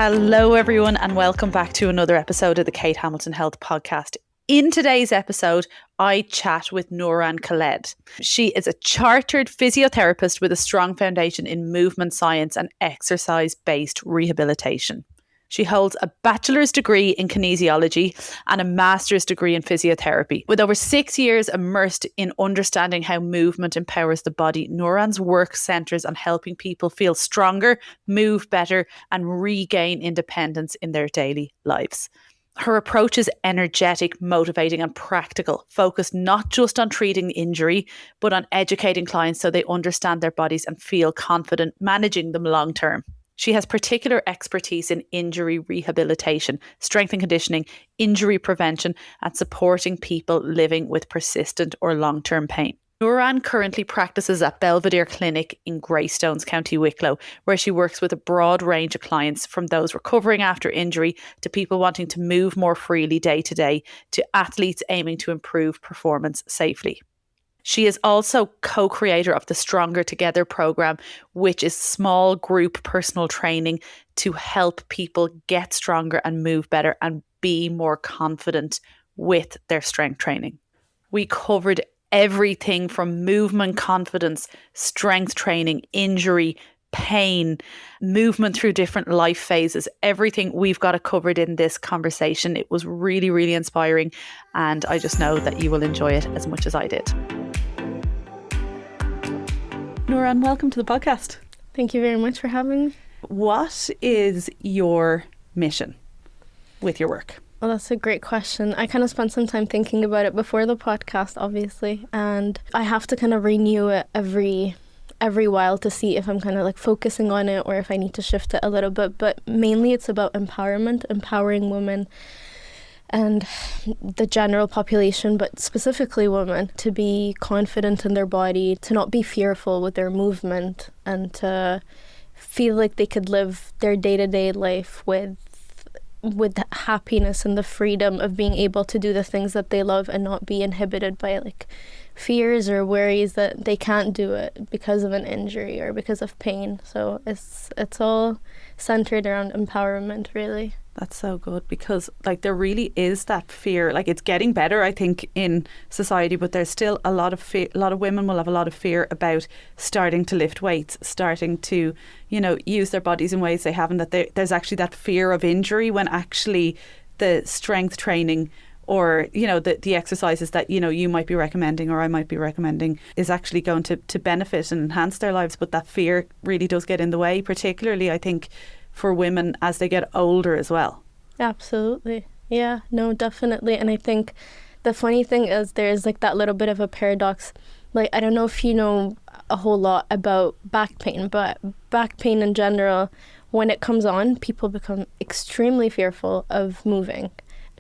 Hello everyone and welcome back to another episode of the Kate Hamilton Health Podcast. In today's episode, I chat with Nouran Khaled. She is a chartered physiotherapist with a strong foundation in movement science and exercise-based rehabilitation. She holds a bachelor's degree in kinesiology and a master's degree in physiotherapy. With over 6 years immersed in understanding how movement empowers the body, Nouran's work centres on helping people feel stronger, move better, and regain independence in their daily lives. Her approach is energetic, motivating, and practical, focused not just on treating injury, but on educating clients so they understand their bodies and feel confident managing them long term. She has particular expertise in injury rehabilitation, strength and conditioning, injury prevention, and supporting people living with persistent or long-term pain. Nouran currently practices at Belvedere Clinic in Greystones, County Wicklow, where she works with a broad range of clients, from those recovering after injury to people wanting to move more freely day to day, to athletes aiming to improve performance safely. She is also co-creator of the Stronger Together program, which is small group personal training to help people get stronger and move better and be more confident with their strength training. We covered everything from movement confidence, strength training, injury, pain, movement through different life phases. Everything we've got it covered in this conversation. It was really, really inspiring, and I just know that you will enjoy it as much as I did. Nouran, welcome to the podcast. Thank you very much for having me. What is your mission with your work? Well, that's a great question. I kind of spent some time thinking about it before the podcast, obviously, and I have to kind of renew it every while to see if I'm kind of like focusing on it or if I need to shift it a little bit. But mainly it's about empowerment, empowering women and the general population, but specifically women, to be confident in their body, to not be fearful with their movement, and to feel like they could live their day-to-day life with happiness and the freedom of being able to do the things that they love and not be inhibited by like fears or worries that they can't do it because of an injury or because of pain. So it's all centered around empowerment, really. That's so good, because like there really is that fear. Like it's getting better, I think, in society, but there's still a lot of fear. A lot of women will have a lot of fear about starting to lift weights, starting to, use their bodies in ways they haven't. That there's actually that fear of injury, when actually the strength training or the exercises that you might be recommending or I might be recommending is actually going to benefit and enhance their lives. But that fear really does get in the way, particularly I think for women as they get older as well. Absolutely. Yeah, no, definitely. And I think the funny thing is there's like that little bit of a paradox. Like, I don't know if you know a whole lot about back pain, but back pain in general, when it comes on, people become extremely fearful of moving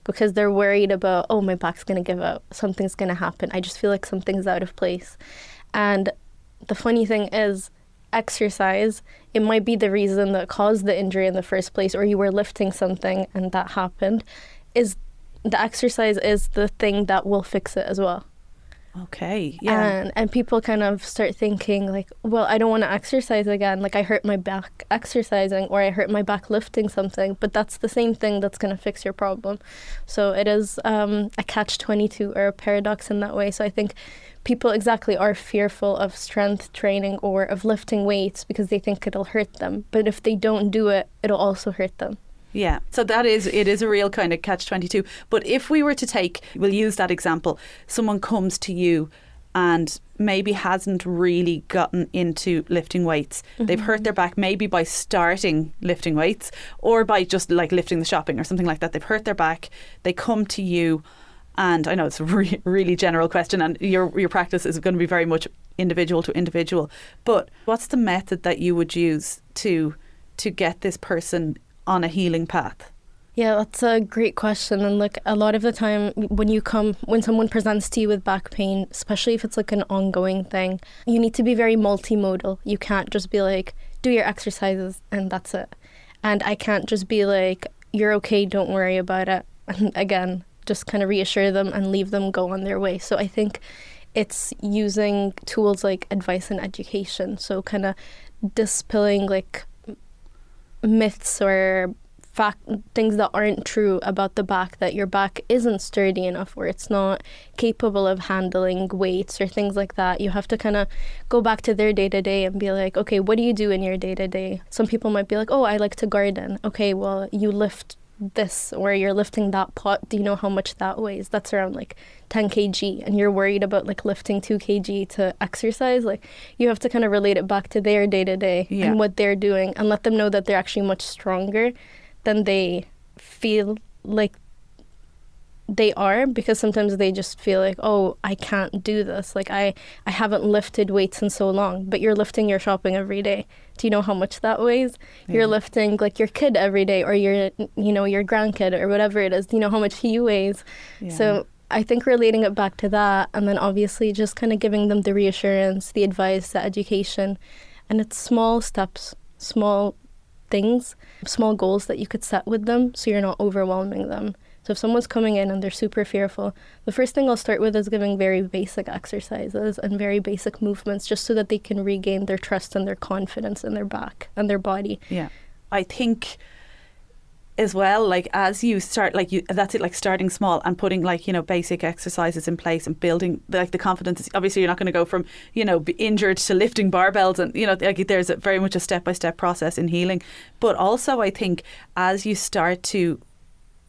because they're worried about, oh, my back's going to give out, something's going to happen. I just feel like something's out of place. And the funny thing is, exercise, it might be the reason that caused the injury in the first place, or you were lifting something and that happened, is the exercise is the thing that will fix it as well. Okay, yeah. And people kind of start thinking like, well, I don't want to exercise again. Like I hurt my back exercising, or I hurt my back lifting something, but that's the same thing that's going to fix your problem. So it is a catch-22 or a paradox in that way. So I think people exactly are fearful of strength training or of lifting weights because they think it'll hurt them. But if they don't do it, it'll also hurt them. Yeah, so it is a real kind of catch-22. But if we were to we'll use that example, someone comes to you and maybe hasn't really gotten into lifting weights. Mm-hmm. They've hurt their back maybe by starting lifting weights or by just like lifting the shopping or something like that. They've hurt their back, they come to you, and I know it's a really general question, and your practice is going to be very much individual to individual. But what's the method that you would use to get this person on a healing path? Yeah, that's a great question. And like a lot of the time when someone presents to you with back pain, especially if it's like an ongoing thing, you need to be very multimodal. You can't just be like, do your exercises and that's it. And I can't just be like, you're okay, don't worry about it. And again, just kind of reassure them and leave them go on their way. So I think it's using tools like advice and education. So kind of dispelling like myths or things that aren't true about the back, that your back isn't sturdy enough or it's not capable of handling weights or things like that. You have to kind of go back to their day-to-day and be like, okay, what do you do in your day-to-day? Some people might be like, oh, I like to garden. Okay, well, you lift this, or you're lifting that pot. Do you know how much that weighs? That's around like 10 kg, and you're worried about like lifting 2 kg to exercise. Like, you have to kind of relate it back to their day-to-day and what they're doing, and let them know that they're actually much stronger than they feel like they are, because sometimes they just feel like, oh, I can't do this. Like, I haven't lifted weights in so long. But you're lifting your shopping every day. Do you know how much that weighs? You're lifting like your kid every day, or your grandkid, or whatever it is. Do you know how much he weighs? So I think relating it back to that, and then obviously just kind of giving them the reassurance, the advice, the education. And it's small steps, small things, small goals that you could set with them, so you're not overwhelming them. So if someone's coming in and they're super fearful, the first thing I'll start with is giving very basic exercises and very basic movements, just so that they can regain their trust and their confidence in their back and their body. Yeah. I think as well, like, as you start, like, that's it, like starting small and putting, like, basic exercises in place and building like the confidence. Obviously you're not going to go from, be injured to lifting barbells, and like, there's very much a step-by-step process in healing. But also I think as you start to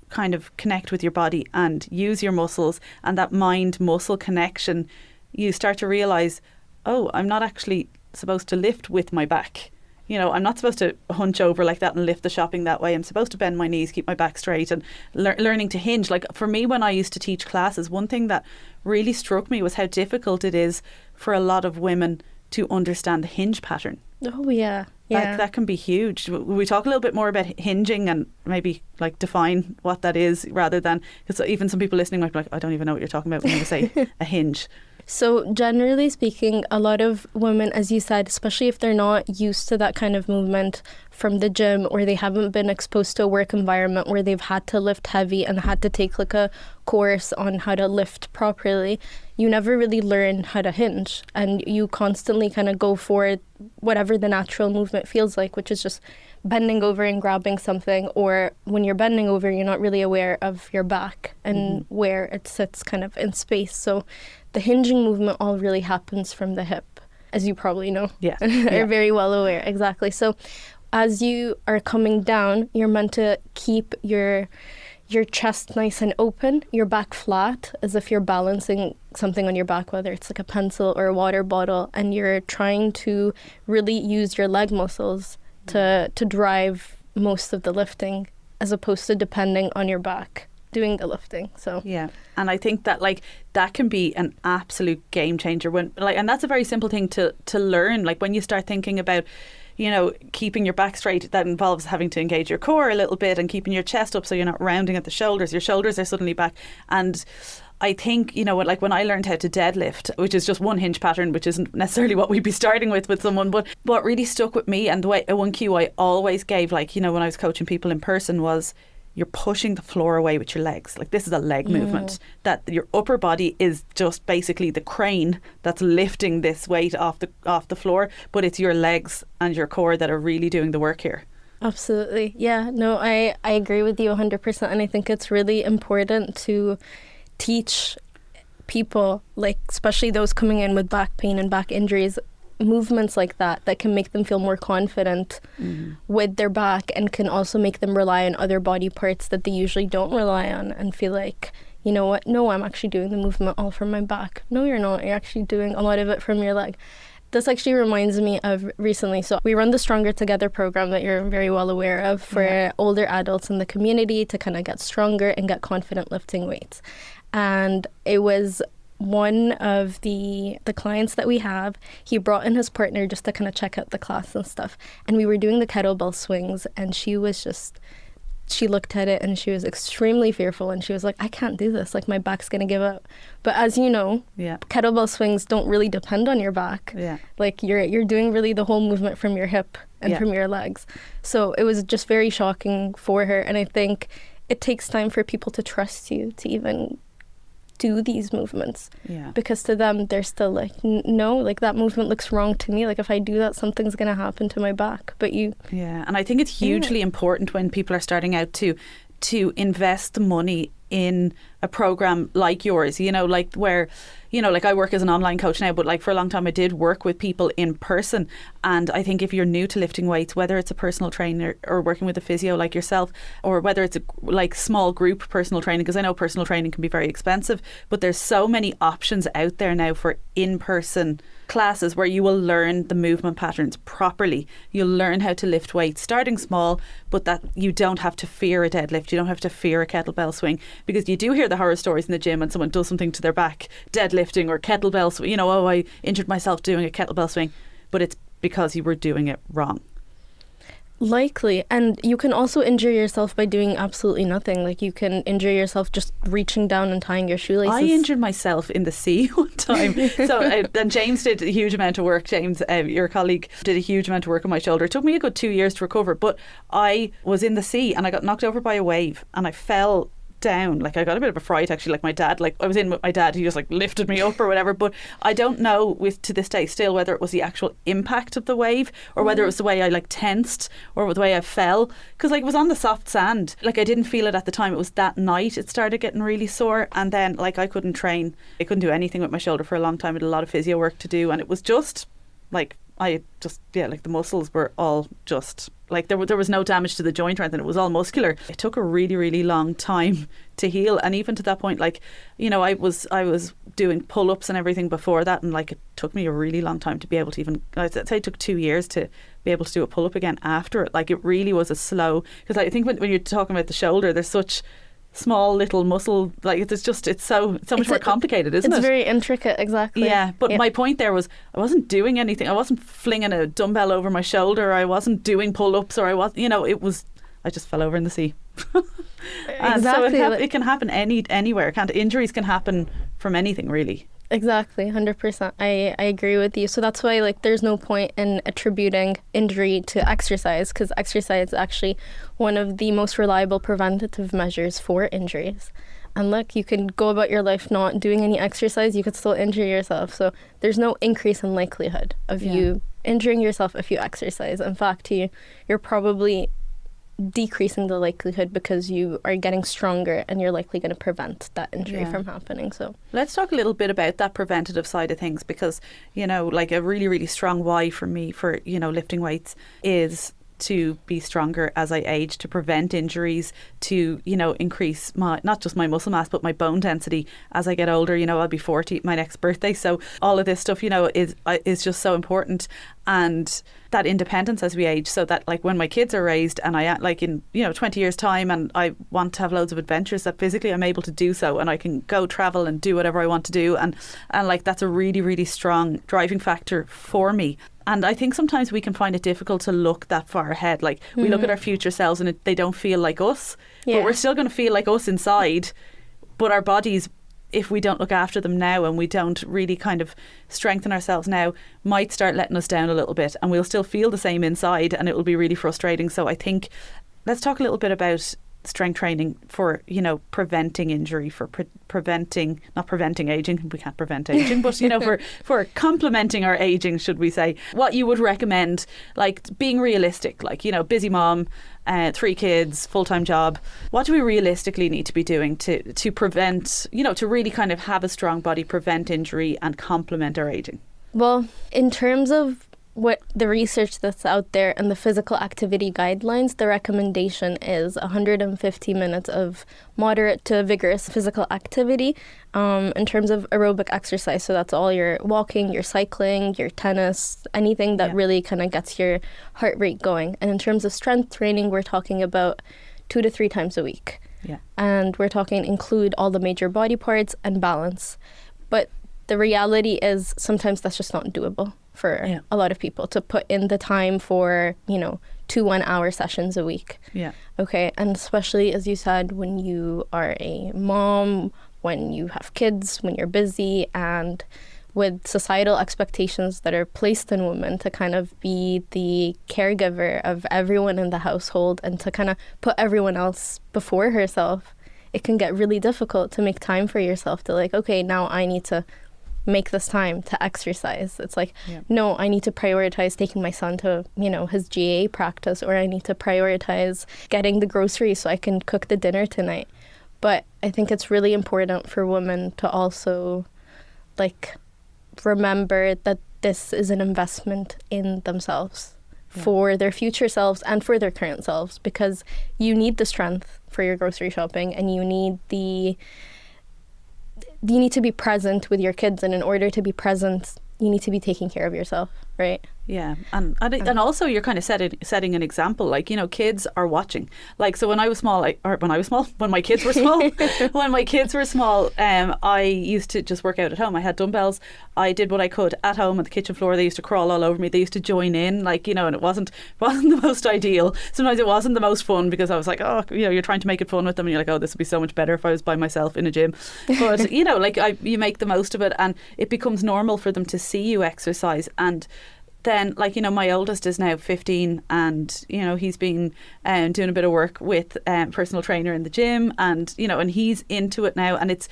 kind of connect with your body and use your muscles, and that mind-muscle connection, you start to realise, oh, I'm not actually supposed to lift with my back. I'm not supposed to hunch over like that and lift the shopping that way. I'm supposed to bend my knees, keep my back straight, and learning to hinge. Like, for me, when I used to teach classes, one thing that really struck me was how difficult it is for a lot of women to understand the hinge pattern. Oh, yeah. That can be huge. Will we talk a little bit more about hinging and maybe like define what that is, rather than, because even some people listening might be like, I don't even know what you're talking about when you say a hinge. So generally speaking, a lot of women, as you said, especially if they're not used to that kind of movement from the gym, or they haven't been exposed to a work environment where they've had to lift heavy and had to take like a course on how to lift properly, you never really learn how to hinge, and you constantly kind of go for whatever the natural movement feels like, which is just bending over and grabbing something. Or when you're bending over, you're not really aware of your back and where it sits kind of in space. So the hinging movement all really happens from the hip, as you probably know. Are very well aware. Exactly. So as you are coming down, you're meant to keep your chest nice and open, your back flat, as if you're balancing something on your back, whether it's like a pencil or a water bottle, and you're trying to really use your leg muscles to drive most of the lifting, as opposed to depending on your back doing the lifting. So and I think that, like, that can be an absolute game changer when, like, and that's a very simple thing to learn. Like, when you start thinking about, keeping your back straight, that involves having to engage your core a little bit and keeping your chest up so you're not rounding at the shoulders. Your shoulders are suddenly back. And I think, like, when I learned how to deadlift, which is just one hinge pattern, which isn't necessarily what we'd be starting with someone, but what really stuck with me, and the way, one cue I always gave, like, when I was coaching people in person, was you're pushing the floor away with your legs. Like, this is a leg movement, that your upper body is just basically the crane that's lifting this weight off the floor, but it's your legs and your core that are really doing the work here. Absolutely. Yeah, no, I agree with you 100%. And I think it's really important to teach people, like, especially those coming in with back pain and back injuries, movements like that can make them feel more confident with their back, and can also make them rely on other body parts that they usually don't rely on, and feel like, you know what, no, I'm actually doing the movement all from my back. No, you're not. You're actually doing a lot of it from your leg. This actually reminds me of recently. So we run the Stronger Together program that you're very well aware of for older adults in the community to kind of get stronger and get confident lifting weights. And it was one of the clients that we have, he brought in his partner just to kind of check out the class and stuff. And we were doing the kettlebell swings, and she looked at it and she was extremely fearful, and she was like, I can't do this, like, my back's gonna give up. But as you know, kettlebell swings don't really depend on your back. Like, you're doing really the whole movement from your hip and from your legs. So it was just very shocking for her. And I think it takes time for people to trust you to even do these movements. Yeah. Because to them, they're still like, no, like that movement looks wrong to me. Like if I do that, something's going to happen to my back. But you... Yeah, and I think it's hugely important when people are starting out to invest the money in a program like yours, you know, like where, you know, like I work as an online coach now, but like for a long time I did work with people in person. And I think if you're new to lifting weights, whether it's a personal trainer or working with a physio like yourself, or whether it's a like small group personal training, because I know personal training can be very expensive, but there's so many options out there now for in-person classes where you will learn the movement patterns properly. You'll learn how to lift weights starting small, but that you don't have to fear a deadlift. You don't have to fear a kettlebell swing, because you do hear the horror stories in the gym when someone does something to their back, deadlifting or kettlebell swing, you know, oh, I injured myself doing a kettlebell swing, but it's because you were doing it wrong. Likely. And you can also injure yourself by doing absolutely nothing. Like you can injure yourself just reaching down and tying your shoelaces. I injured myself in the sea one time. So and James did a huge amount of work. James, your colleague, did a huge amount of work on my shoulder. It took me a good 2 years to recover, but I was in the sea and I got knocked over by a wave and I fell down. Like I got a bit of a fright actually, like my dad, like I was in with my dad, he just like lifted me up or whatever, but I don't know to this day still whether it was the actual impact of the wave or whether it was the way I like tensed or the way I fell, because like it was on the soft sand. Like I didn't feel it at the time. It was that night it started getting really sore, and then like I couldn't train. I couldn't do anything with my shoulder for a long time. I had a lot of physio work to do, and it was just like like the muscles were all just like there was no damage to the joint or anything. It was all muscular. It took a really, really long time to heal, and even to that point, like, you know, I was doing pull-ups and everything before that, and like it took me a really long time to be able to even, I'd say it took 2 years to be able to do a pull-up again after it. Like it really was a slow, because I think when you're talking about the shoulder, there's such small little muscle, like it's so much more complicated, isn't it? It's very intricate, exactly. Yeah, but my point there was I wasn't doing anything. I wasn't flinging a dumbbell over my shoulder. I wasn't doing pull-ups, or I just fell over in the sea. And exactly. So it can happen anywhere. Injuries can happen from anything, really. Exactly, 100%. I agree with you. So that's why like there's no point in attributing injury to exercise, because exercise is actually one of the most reliable preventative measures for injuries. And look, you can go about your life not doing any exercise, you could still injure yourself. So there's no increase in likelihood of you injuring yourself if you exercise. In fact, you're probably decreasing the likelihood because you are getting stronger and you're likely going to prevent that injury from happening. So let's talk a little bit about that preventative side of things, because, you know, like a really, really strong why for me for, you know, lifting weights is to be stronger as I age, to prevent injuries, to, you know, increase not just my muscle mass but my bone density as I get older. You know, I'll be 40 my next birthday, so all of this stuff, you know, is just so important. And that independence as we age, so that like when my kids are raised and I like in, you know, 20 years time and I want to have loads of adventures, that physically I'm able to do so and I can go travel and do whatever I want to do, and like that's a really, really strong driving factor for me. And I think sometimes we can find it difficult to look that far ahead. Like we look at our future selves and they don't feel like us, but we're still going to feel like us inside. But our bodies, if we don't look after them now and we don't really kind of strengthen ourselves now, might start letting us down a little bit, and we'll still feel the same inside, and it will be really frustrating. So I think let's talk a little bit about strength training for, you know, preventing injury, for not preventing aging, we can't prevent aging, but, you know, for complementing our aging, should we say. What you would recommend, like being realistic, like, you know, busy mom, 3 kids, full-time job. What do we realistically need to be doing to prevent, you know, to really kind of have a strong body, prevent injury and complement our aging? Well, in terms of what the research that's out there and the physical activity guidelines, the recommendation is 150 minutes of moderate to vigorous physical activity in terms of aerobic exercise. So that's all your walking, your cycling, your tennis, anything that really kind of gets your heart rate going. And in terms of strength training, we're talking about 2 to 3 times a week. Yeah. And we're talking include all the major body parts and balance. But the reality is sometimes that's just not doable for a lot of people to put in the time for, you know, 2 1-hour sessions a week. Yeah. Okay. And especially, as you said, when you are a mom, when you have kids, when you're busy, and with societal expectations that are placed in women to kind of be the caregiver of everyone in the household and to kind of put everyone else before herself, it can get really difficult to make time for yourself to like, okay, now I need to make this time to exercise. It's like, no, I need to prioritize taking my son to, his GA practice, or I need to prioritize getting the groceries so I can cook the dinner tonight. But I think it's really important for women to also like remember that this is an investment in themselves for their future selves and for their current selves, because you need the strength for your grocery shopping, and you need to be present with your kids, and in order to be present, you need to be taking care of yourself, right? Yeah, and also you're kind of setting an example. Like, kids are watching. Like, so when my kids were small, I used to just work out at home. I had dumbbells. I did what I could at home on the kitchen floor. They used to crawl all over me. They used to join in, like, and it wasn't the most ideal. Sometimes it wasn't the most fun, because I was like, oh, you're trying to make it fun with them, and you're like, oh, this would be so much better if I was by myself in a gym. But you make the most of it, and it becomes normal for them to see you exercise. And then, like, my oldest is now 15, and he's been doing a bit of work with personal trainer in the gym, and and he's into it now. And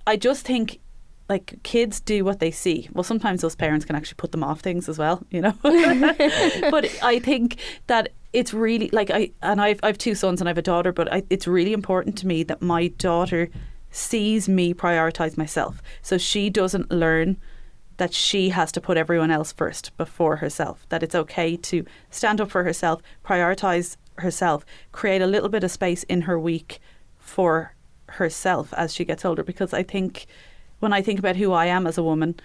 I just think, like, kids do what they see. Well, sometimes those parents can actually put them off things as well, But I think that it's really, like, I've two sons and I have a daughter, but it's really important to me that my daughter sees me prioritise myself, so she doesn't learn that she has to put everyone else first before herself, that it's okay to stand up for herself, prioritise herself, create a little bit of space in her week for herself as she gets older. Because I think, when I think about who I am as a woman,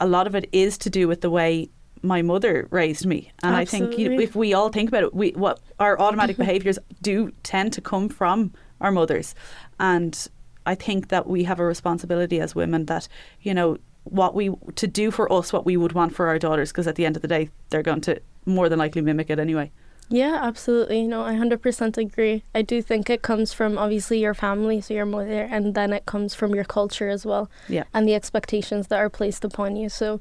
a lot of it is to do with the way my mother raised me. And Absolutely. I think if we all think about it, what our automatic behaviours do tend to come from our mothers. And I think that we have a responsibility as women that, to do for us what we would want for our daughters, because at the end of the day, they're going to more than likely mimic it anyway. Yeah, absolutely. I 100% agree. I do think it comes from obviously your family, so your mother, and then it comes from your culture as well. Yeah. And the expectations that are placed upon you. So,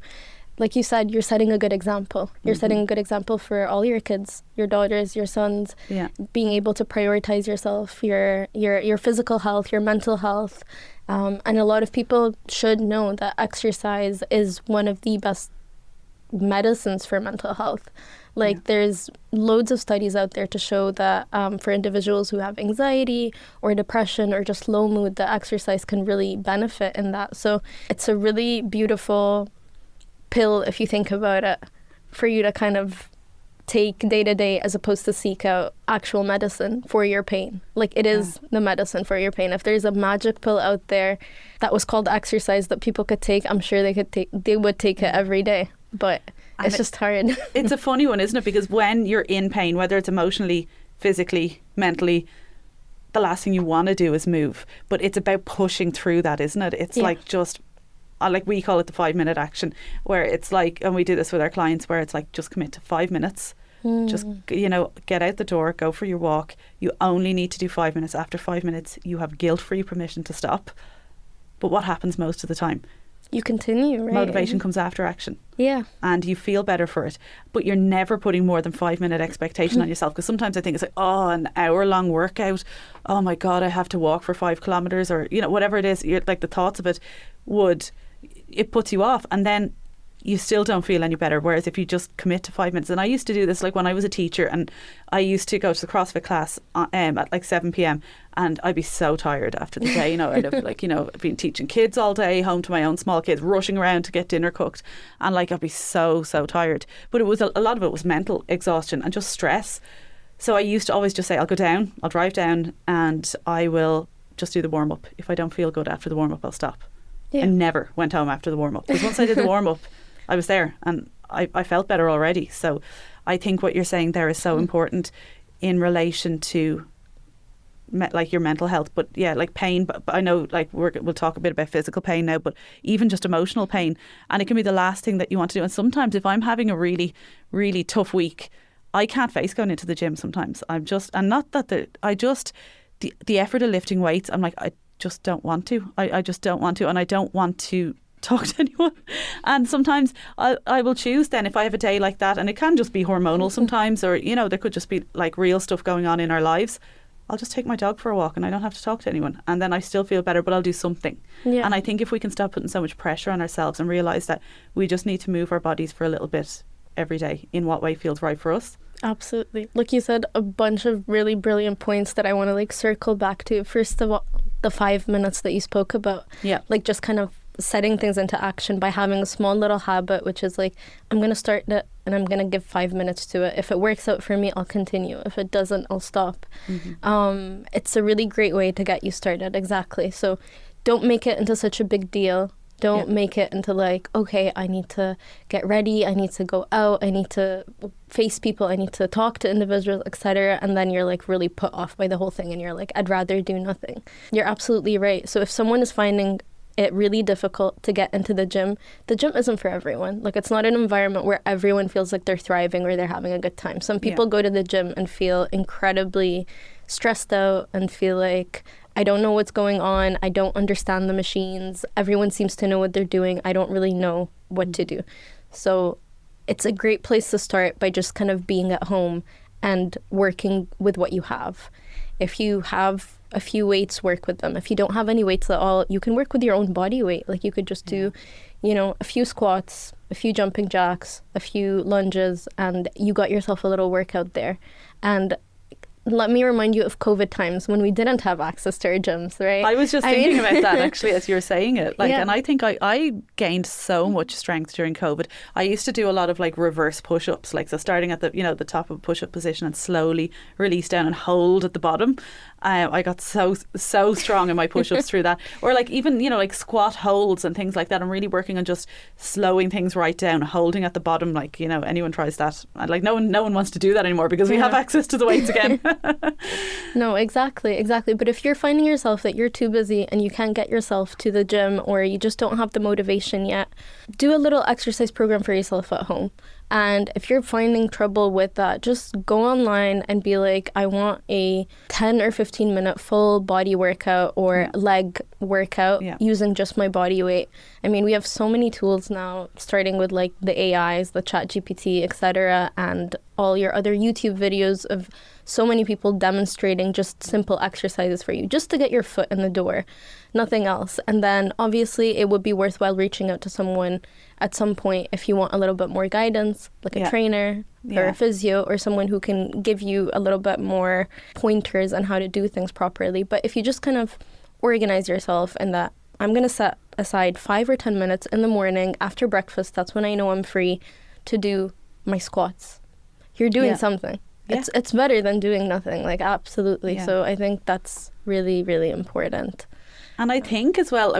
like you said, you're setting a good example. You're setting a good example for all your kids, your daughters, your sons. Yeah. Being able to prioritize yourself, your physical health, your mental health. And a lot of people should know that exercise is one of the best medicines for mental health. Like, there's loads of studies out there to show that for individuals who have anxiety or depression or just low mood, that exercise can really benefit in that. So it's a really beautiful pill, if you think about it, for you to kind of take day to day, as opposed to seek out actual medicine for your pain. Like, it is the medicine for your pain. If there's a magic pill out there that was called exercise that people could take, I'm sure they would take it every day. But it's just hard. It's a funny one, isn't it? Because when you're in pain, whether it's emotionally, physically, mentally, the last thing you want to do is move. But it's about pushing through that, isn't it? It's like just, like we call it the 5-minute action, where it's like, and we do this with our clients, where it's like, just commit to 5 minutes. Just, get out the door, go for your walk. You only need to do 5 minutes. After 5 minutes, you have guilt-free permission to stop. But what happens most of the time? You continue, right? Motivation comes after action. Yeah. And you feel better for it. But you're never putting more than 5-minute expectation on yourself. Because sometimes I think it's like, oh, an hour-long workout. Oh my God, I have to walk for 5 kilometres, or, whatever it is. You're, like, the thoughts of it it puts you off. And then you still don't feel any better. Whereas if you just commit to 5 minutes, and I used to do this, like, when I was a teacher, and I used to go to the CrossFit class at like 7 p.m. and I'd be so tired after the day. I'd have, like, been teaching kids all day, home to my own small kids, rushing around to get dinner cooked, and like, I'd be so tired. But it was a lot of it was mental exhaustion and just stress. So I used to always just say, I'll drive down, and I will just do the warm up. If I don't feel good after the warm up, I'll stop. Yeah. I never went home after the warm up, because once I did the warm up, I was there, and I felt better already. So I think what you're saying there is so important in relation to like your mental health, but like pain. But I know, like, we'll talk a bit about physical pain now, but even just emotional pain, and it can be the last thing that you want to do. And sometimes if I'm having a really, really tough week, I can't face going into the gym. Sometimes the effort of lifting weights, I'm like, I just don't want to. I just don't want to, and I don't want to talk to anyone. And sometimes I will choose then, if I have a day like that, and it can just be hormonal sometimes, or there could just be like real stuff going on in our lives, I'll just take my dog for a walk and I don't have to talk to anyone. And then I still feel better, but I'll do something. Yeah. And I think if we can stop putting so much pressure on ourselves and realise that we just need to move our bodies for a little bit every day in what way feels right for us. Absolutely. Like you said, a bunch of really brilliant points that I want to like circle back to. First of all, the 5 minutes that you spoke about. Yeah. Like just kind of setting things into action by having a small little habit, which is like, I'm going to start it and I'm going to give 5 minutes to it. If it works out for me, I'll continue. If it doesn't, I'll stop. It's a really great way to get you started. Exactly. So don't make it into such a big deal. Don't make it into like, okay, I need to get ready, I need to go out, I need to face people, I need to talk to individuals, etc. And then you're like really put off by the whole thing and you're like, I'd rather do nothing. You're absolutely right. So if someone is finding it really difficult to get into the gym isn't for everyone. Like it's not an environment where everyone feels like they're thriving or they're having a good time. Some people go to the gym and feel incredibly stressed out and feel like, I don't know what's going on. I don't understand the machines. Everyone seems to know what they're doing. I don't really know what to do. So it's a great place to start by just kind of being at home and working with what you have. If you have a few weights, work with them. If you don't have any weights at all, you can work with your own body weight. Like you could just do, a few squats, a few jumping jacks, a few lunges, and you got yourself a little workout there. And let me remind you of COVID times when we didn't have access to our gyms, right? I was just thinking about that actually as you were saying it. And I think I gained so much strength during COVID. I used to do a lot of like reverse push-ups, like so starting at the the top of a push-up position and slowly release down and hold at the bottom. I got so strong in my push-ups through that. Or like even, like squat holds and things like that. I'm really working on just slowing things right down, holding at the bottom, like, anyone tries that. Like no one wants to do that anymore because we have access to the weights again. No, exactly. But if you're finding yourself that you're too busy and you can't get yourself to the gym or you just don't have the motivation yet, do a little exercise program for yourself at home. And if you're finding trouble with that, just go online and be like, I want a 10 or 15 minute full body workout or leg workout using just my body weight. I mean, we have so many tools now, starting with like the AIs, the ChatGPT, etc., and all your other YouTube videos of so many people demonstrating just simple exercises for you, just to get your foot in the door, nothing else. And then obviously it would be worthwhile reaching out to someone at some point if you want a little bit more guidance, like a trainer or a physio or someone who can give you a little bit more pointers on how to do things properly. But if you just kind of organize yourself in that, I'm going to set aside 5 or 10 minutes in the morning after breakfast, that's when I know I'm free to do my squats. You're doing something. It's better than doing nothing, like absolutely. So I think that's really, really important. And I think as well,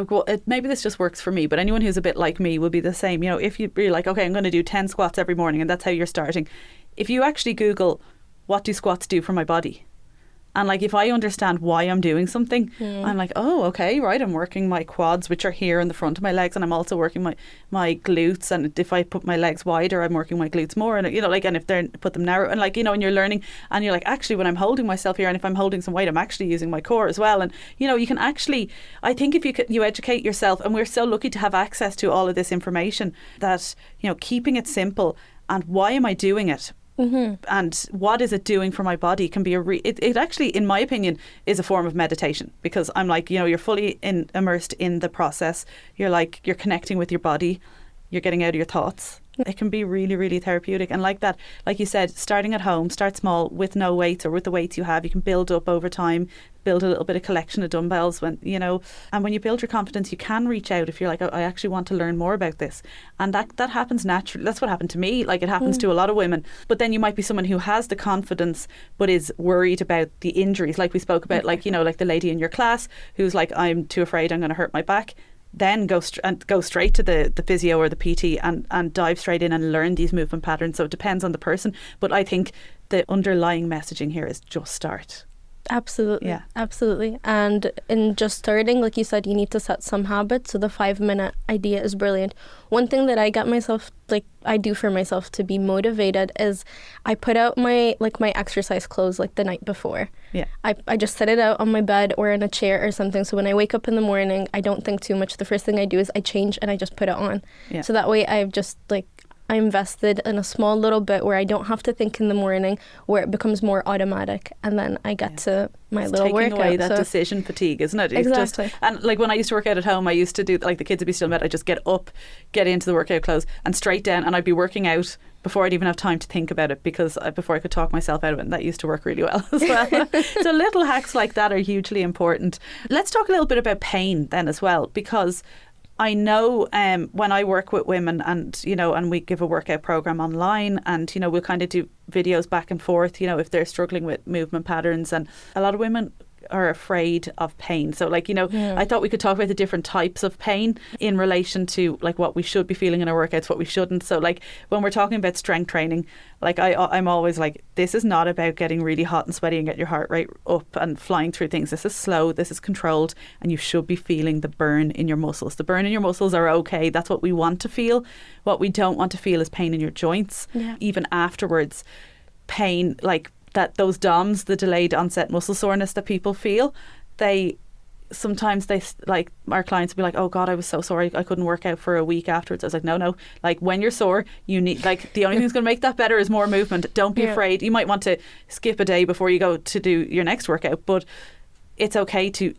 maybe this just works for me, but anyone who's a bit like me will be the same. If you're like, okay, I'm going to do 10 squats every morning and that's how you're starting. If you actually Google, what do squats do for my body? And like, if I understand why I'm doing something, I'm like, oh, okay, right. I'm working my quads, which are here in the front of my legs. And I'm also working my glutes. And if I put my legs wider, I'm working my glutes more. And, and if they're put them narrow and like, and you're learning and you're like, actually, when I'm holding myself here and if I'm holding some weight, I'm actually using my core as well. And, you can actually, I think if you educate yourself, and we're so lucky to have access to all of this information that, keeping it simple and why am I doing it? And what is it doing for my body can be it actually, in my opinion, is a form of meditation, because I'm like, you're fully immersed in the process. You're connecting with your body, you're getting out of your thoughts. It can be really, really therapeutic. And like that, like you said, starting at home, start small with no weights or with the weights you have. You can build up over time, build a little bit of collection of dumbbells and when you build your confidence, you can reach out if you're like, oh, I actually want to learn more about this. And that happens naturally. That's what happened to me. Like it happens to a lot of women. But then you might be someone who has the confidence but is worried about the injuries, like we spoke about, like the lady in your class who's like, I'm too afraid I'm going to hurt my back. Then go straight to the physio or the PT and dive straight in and learn these movement patterns. So it depends on the person. But I think the underlying messaging here is just start. Absolutely. Yeah. Absolutely. And in just starting, like you said, you need to set some habits. So the 5-minute idea is brilliant. One thing that I get myself, I do for myself to be motivated is I put out my exercise clothes the night before. Yeah. I just set it out on my bed or in a chair or something. So when I wake up in the morning, I don't think too much. The first thing I do is I change and I just put it on. Yeah. So that way I've just I invested in a small little bit where I don't have to think in the morning, where it becomes more automatic, and then I get to my little workout. Taking away that decision fatigue, isn't it? It's exactly. And like when I used to work out at home, I used to do, like, the kids would be still in bed, I'd just get up, get into the workout clothes and straight down, and I'd be working out before I'd even have time to think about it, because before I could talk myself out of it, and that used to work really well as well. So little hacks like that are hugely important. Let's talk a little bit about pain then as well, because I know when I work with women and, you know, and we give a workout program online, and, you know, we'll kind of do videos back and forth, you know, if they're struggling with movement patterns, and a lot of women are afraid of pain. So, like, you know, I thought we could talk about the different types of pain in relation to, like, what we should be feeling in our workouts, what we shouldn't. So, like, when we're talking about strength training, like, I'm always like, this is not about getting really hot and sweaty and get your heart rate up and flying through things. This is slow, this is controlled, and you should be feeling the burn in your muscles. The burn in your muscles are okay. That's what we want to feel. What we don't want to feel is pain in your joints. Even afterwards, pain, like, that those DOMS, the delayed onset muscle soreness that people feel, sometimes like, our clients will be like, oh God, I was so sore, I couldn't work out for a week afterwards. I was like, no, like, when you're sore, you need, like, the only thing that's going to make that better is more movement. Don't be afraid. You might want to skip a day before you go to do your next workout, but it's okay to,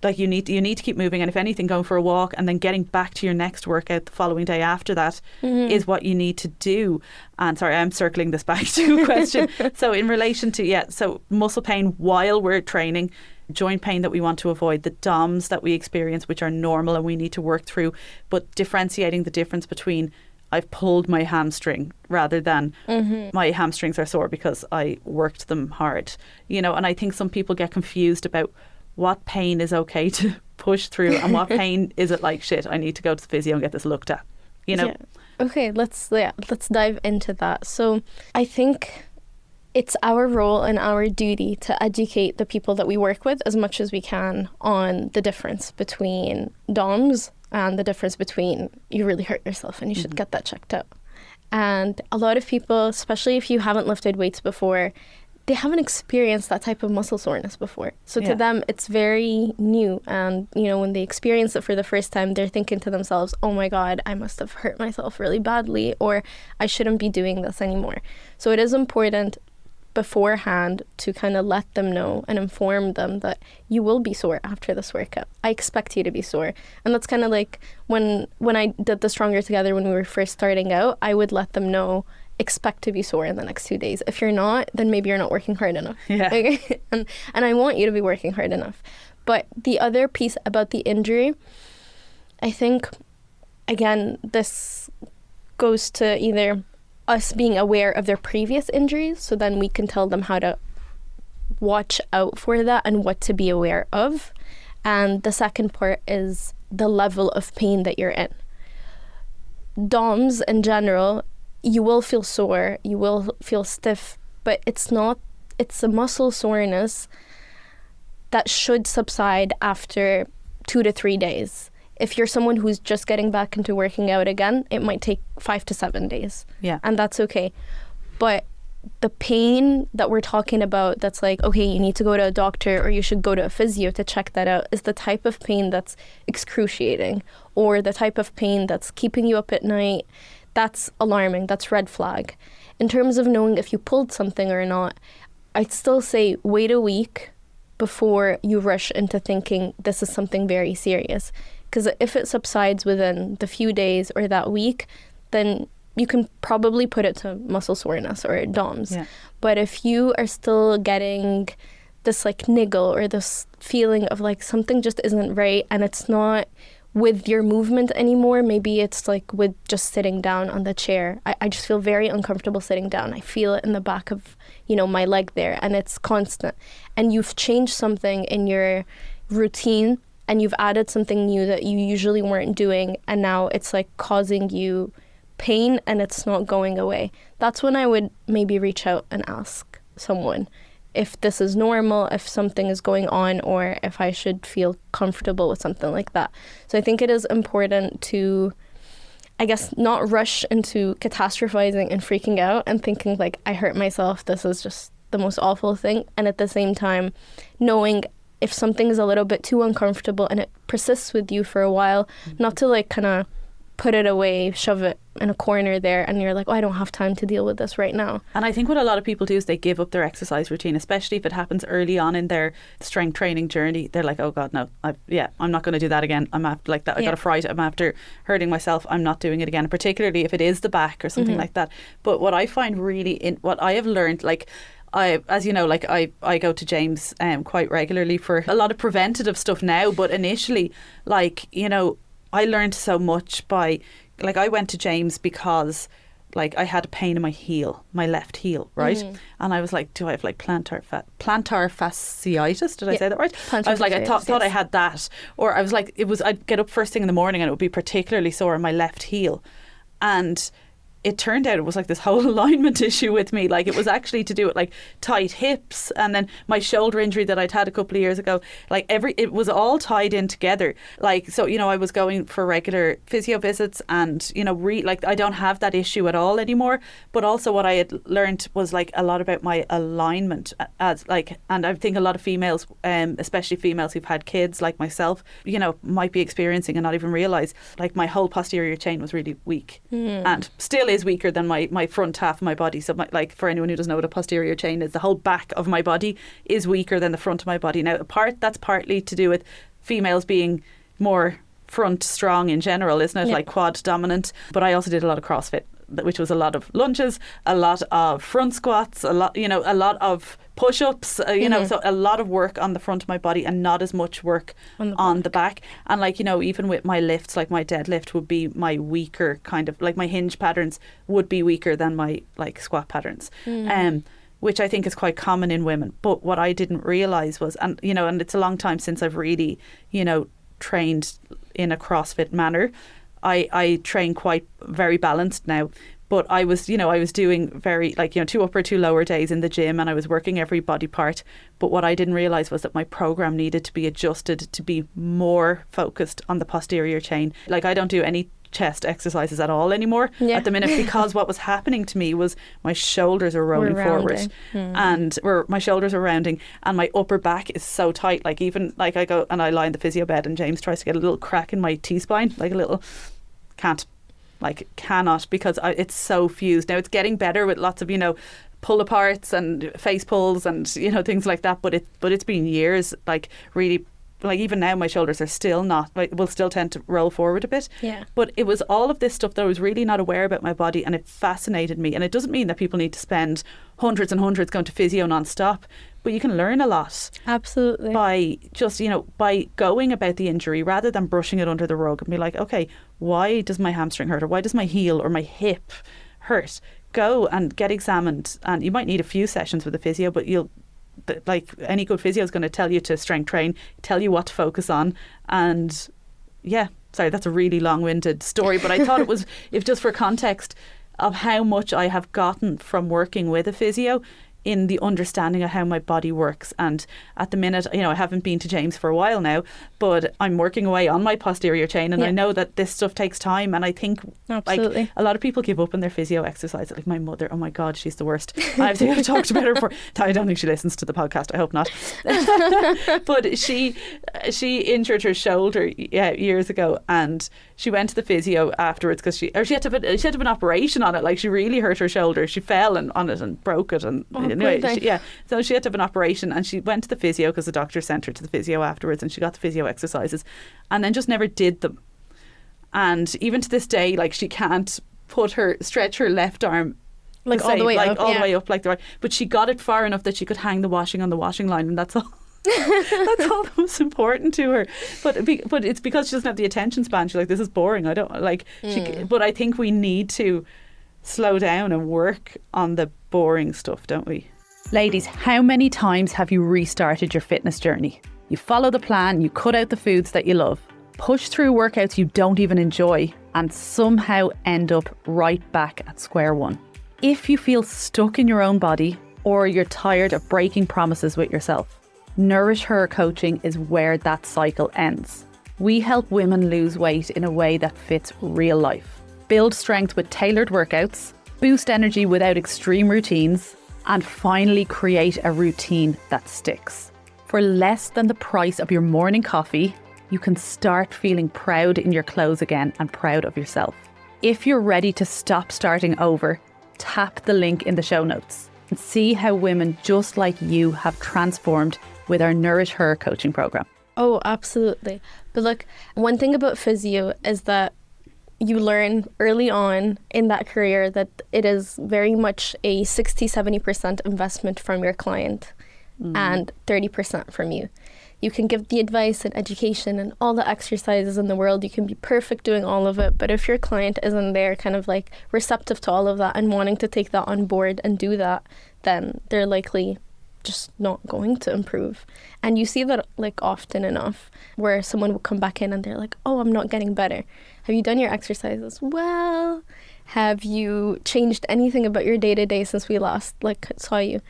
like, you need to keep moving, and if anything, going for a walk and then getting back to your next workout the following day after that is what you need to do. And sorry, I'm circling this back to a question. So in relation to so muscle pain while we're training, joint pain that we want to avoid, the DOMS that we experience, which are normal and we need to work through, but differentiating the difference between I've pulled my hamstring rather than my hamstrings are sore because I worked them hard, you know. And I think some people get confused about what pain is okay to push through and what pain is it like, shit, I need to go to the physio and get this looked at, you know. Okay, let's dive into that. So I think it's our role and our duty to educate the people that we work with as much as we can on the difference between DOMS and the difference between you really hurt yourself and you should get that checked out. And a lot of people, especially if you haven't lifted weights before, they haven't experienced that type of muscle soreness before. So to them, it's very new. And, you know, when they experience it for the first time, they're thinking to themselves, oh my God, I must have hurt myself really badly, or I shouldn't be doing this anymore. So it is important beforehand to kind of let them know and inform them that you will be sore after this workout. I expect you to be sore. And that's kind of like when I did the Stronger Together when we were first starting out, I would let them know, expect to be sore in the next 2 days. If you're not, then maybe you're not working hard enough. Okay? And I want you to be working hard enough. But the other piece about the injury, I think, again, this goes to either us being aware of their previous injuries, so then we can tell them how to watch out for that and what to be aware of. And the second part is the level of pain that you're in. DOMS in general, you will feel sore, you will feel stiff, but it's a muscle soreness that should subside after 2 to 3 days. If you're someone who's just getting back into working out again, it might take 5 to 7 days. And that's okay. But the pain that we're talking about, that's like, okay, you need to go to a doctor or you should go to a physio to check that out, is the type of pain that's excruciating, or the type of pain that's keeping you up at night. That's alarming. That's red flag. In terms of knowing if you pulled something or not, I'd still say wait a week before you rush into thinking this is something very serious. Because if it subsides within the few days or that week, then you can probably put it to muscle soreness or DOMS. But if you are still getting this like niggle or this feeling of like something just isn't right, and it's not with your movement anymore, maybe it's like with just sitting down on the chair. I just feel very uncomfortable sitting down. I feel it in the back of, you know, my leg there, and it's constant. And you've changed something in your routine and you've added something new that you usually weren't doing, and now it's like causing you pain and it's not going away. That's when I would maybe reach out and ask someone if this is normal, if something is going on, or if I should feel comfortable with something like that. So I think it is important to, I guess, not rush into catastrophizing and freaking out and thinking like, I hurt myself, this is just the most awful thing. And at the same time, knowing if something is a little bit too uncomfortable and it persists with you for a while, not to like kind of put it away, shove it in a corner there, and you're like, oh, I don't have time to deal with this right now. And I think what a lot of people do is they give up their exercise routine, especially if it happens early on in their strength training journey. They're like, oh God, no, I'm not going to do that again. I'm after like that. I got a fright. I'm after hurting myself. I'm not doing it again, particularly if it is the back or something like that. But what I find really, what I have learned, like, as you know, like I go to James quite regularly for a lot of preventative stuff now. But initially, like, you know, I learned so much by, like, I went to James because, like, I had a pain in my heel, my left heel, right? And I was like, do I have like plantar fasciitis? Did I say that right? I was like, I thought I had that. Or I was like, I'd get up first thing in the morning and it would be particularly sore in my left heel. And it turned out it was like this whole alignment issue with me. Like, it was actually to do with like tight hips, and then my shoulder injury that I'd had a couple of years ago. Like, it was all tied in together. Like, so, you know, I was going for regular physio visits, and, you know, like, I don't have that issue at all anymore. But also what I had learned was like a lot about my alignment, as like, and I think a lot of females, especially females who've had kids like myself, you know, might be experiencing and not even realise, like, my whole posterior chain was really weak and still is weaker than my front half of my body. So like, for anyone who doesn't know what a posterior chain is, the whole back of my body is weaker than the front of my body. Now, that's partly to do with females being more front strong in general, isn't it? Like quad dominant. But I also did a lot of CrossFit, which was a lot of lunges, a lot of front squats, a lot of push-ups, you know, so a lot of work on the front of my body and not as much work on the back. And like, you know, even with my lifts, like my deadlift would be my weaker kind of, like my hinge patterns would be weaker than my like squat patterns. Which I think is quite common in women. But what I didn't realise was, and you know, and it's a long time since I've really, you know, trained in a CrossFit manner. I train quite very balanced now. But I was doing very, like, you know, 2 upper, 2 lower days in the gym, and I was working every body part. But what I didn't realise was that my programme needed to be adjusted to be more focused on the posterior chain. Like, I don't do any chest exercises at all anymore at the minute, because what was happening to me was my shoulders are rolling forward and my shoulders are rounding, and my upper back is so tight. Like, even like I go and I lie in the physio bed and James tries to get a little crack in my T-spine, like a little, cannot, because it's so fused. Now it's getting better with lots of, you know, pull aparts and face pulls and, you know, things like that, but it's been years, like, really, like, even now my shoulders are still not, like, will still tend to roll forward a bit. But it was all of this stuff that I was really not aware about my body, and it fascinated me. And it doesn't mean that people need to spend hundreds and hundreds going to physio non-stop, but you can learn a lot. Absolutely. By just, you know, by going about the injury rather than brushing it under the rug and be like, okay, why does my hamstring hurt, or why does my heel or my hip hurt? Go and get examined, and you might need a few sessions with a physio, but like any good physio is going to tell you to strength train, tell you what to focus on. And yeah, sorry, that's a really long-winded story, but I thought it was, if just for context of how much I have gotten from working with a physio in the understanding of how my body works. And at the minute, you know, I haven't been to James for a while now, but I'm working away on my posterior chain, and I know that this stuff takes time. And I think like a lot of people give up on their physio exercise. Like my mother, oh my God, she's the worst. I think I've talked about her before. I don't think she listens to the podcast. I hope not. But she injured her shoulder years ago, and she went to the physio afterwards because she had to have an operation on it. Like, she really hurt her shoulder. She fell on it and broke it, and anyway, so she had to have an operation, and she went to the physio because the doctor sent her to the physio afterwards, and she got the physio exercises and then just never did them. And even to this day, like, she can't stretch her left arm like all the way up like the right, but she got it far enough that she could hang the washing on the washing line, and that's all. That's all that was important to her. But it's because she doesn't have the attention span. She's like, this is boring. I don't like. But I think we need to slow down and work on the boring stuff, don't we? Ladies, how many times have you restarted your fitness journey? You follow the plan, you cut out the foods that you love, push through workouts you don't even enjoy, and somehow end up right back at square one. If you feel stuck in your own body, or you're tired of breaking promises with yourself, Nourish Her Coaching is where that cycle ends. We help women lose weight in a way that fits real life, build strength with tailored workouts, boost energy without extreme routines, and finally create a routine that sticks. For less than the price of your morning coffee, you can start feeling proud in your clothes again and proud of yourself. If you're ready to stop starting over, tap the link in the show notes and see how women just like you have transformed with our Nourish Her coaching program. Oh, absolutely. But look, one thing about physio is that you learn early on in that career that it is very much a 60-70% investment from your client and 30% from you. You can give the advice and education and all the exercises in the world. You can be perfect doing all of it. But if your client isn't there kind of like receptive to all of that and wanting to take that on board and do that, then they're likely just not going to improve. And you see that like often enough where someone will come back in and they're like, oh, I'm not getting better. Have you done your exercises? Well, have you changed anything about your day-to-day since we last saw you?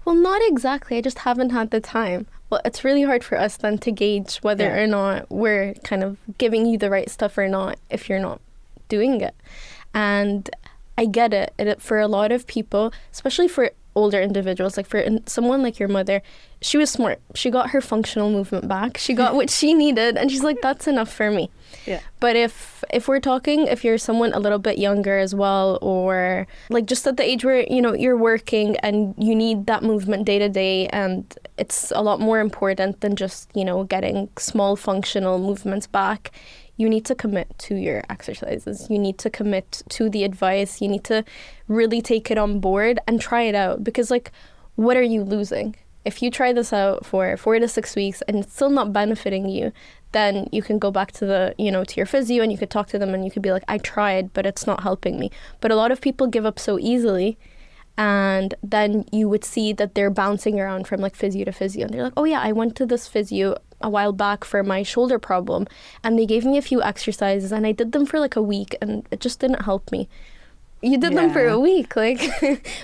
Well, not exactly. I just haven't had the time. Well, it's really hard for us then to gauge whether or not we're kind of giving you the right stuff or not if you're not doing it. And I get it. For a lot of people, especially for older individuals, like for someone like your mother, she was smart. She got her functional movement back. She got what she needed, and she's like, that's enough for me. Yeah. But if we're talking, if you're someone a little bit younger as well, or like just at the age where, you know, you're working and you need that movement day to day, and it's a lot more important than just, you know, getting small functional movements back, you need to commit to your exercises. You need to commit to the advice. You need to really take it on board and try it out. Because, like, what are you losing? If you try this out for 4 to 6 weeks and it's still not benefiting you, then you can go back to to your physio and you could talk to them and you could be like, I tried, but it's not helping me. But a lot of people give up so easily. And then you would see that they're bouncing around from like physio to physio. And they're like, oh yeah, I went to this physio a while back for my shoulder problem and they gave me a few exercises and I did them for like a week and it just didn't help me. You did them for a week, like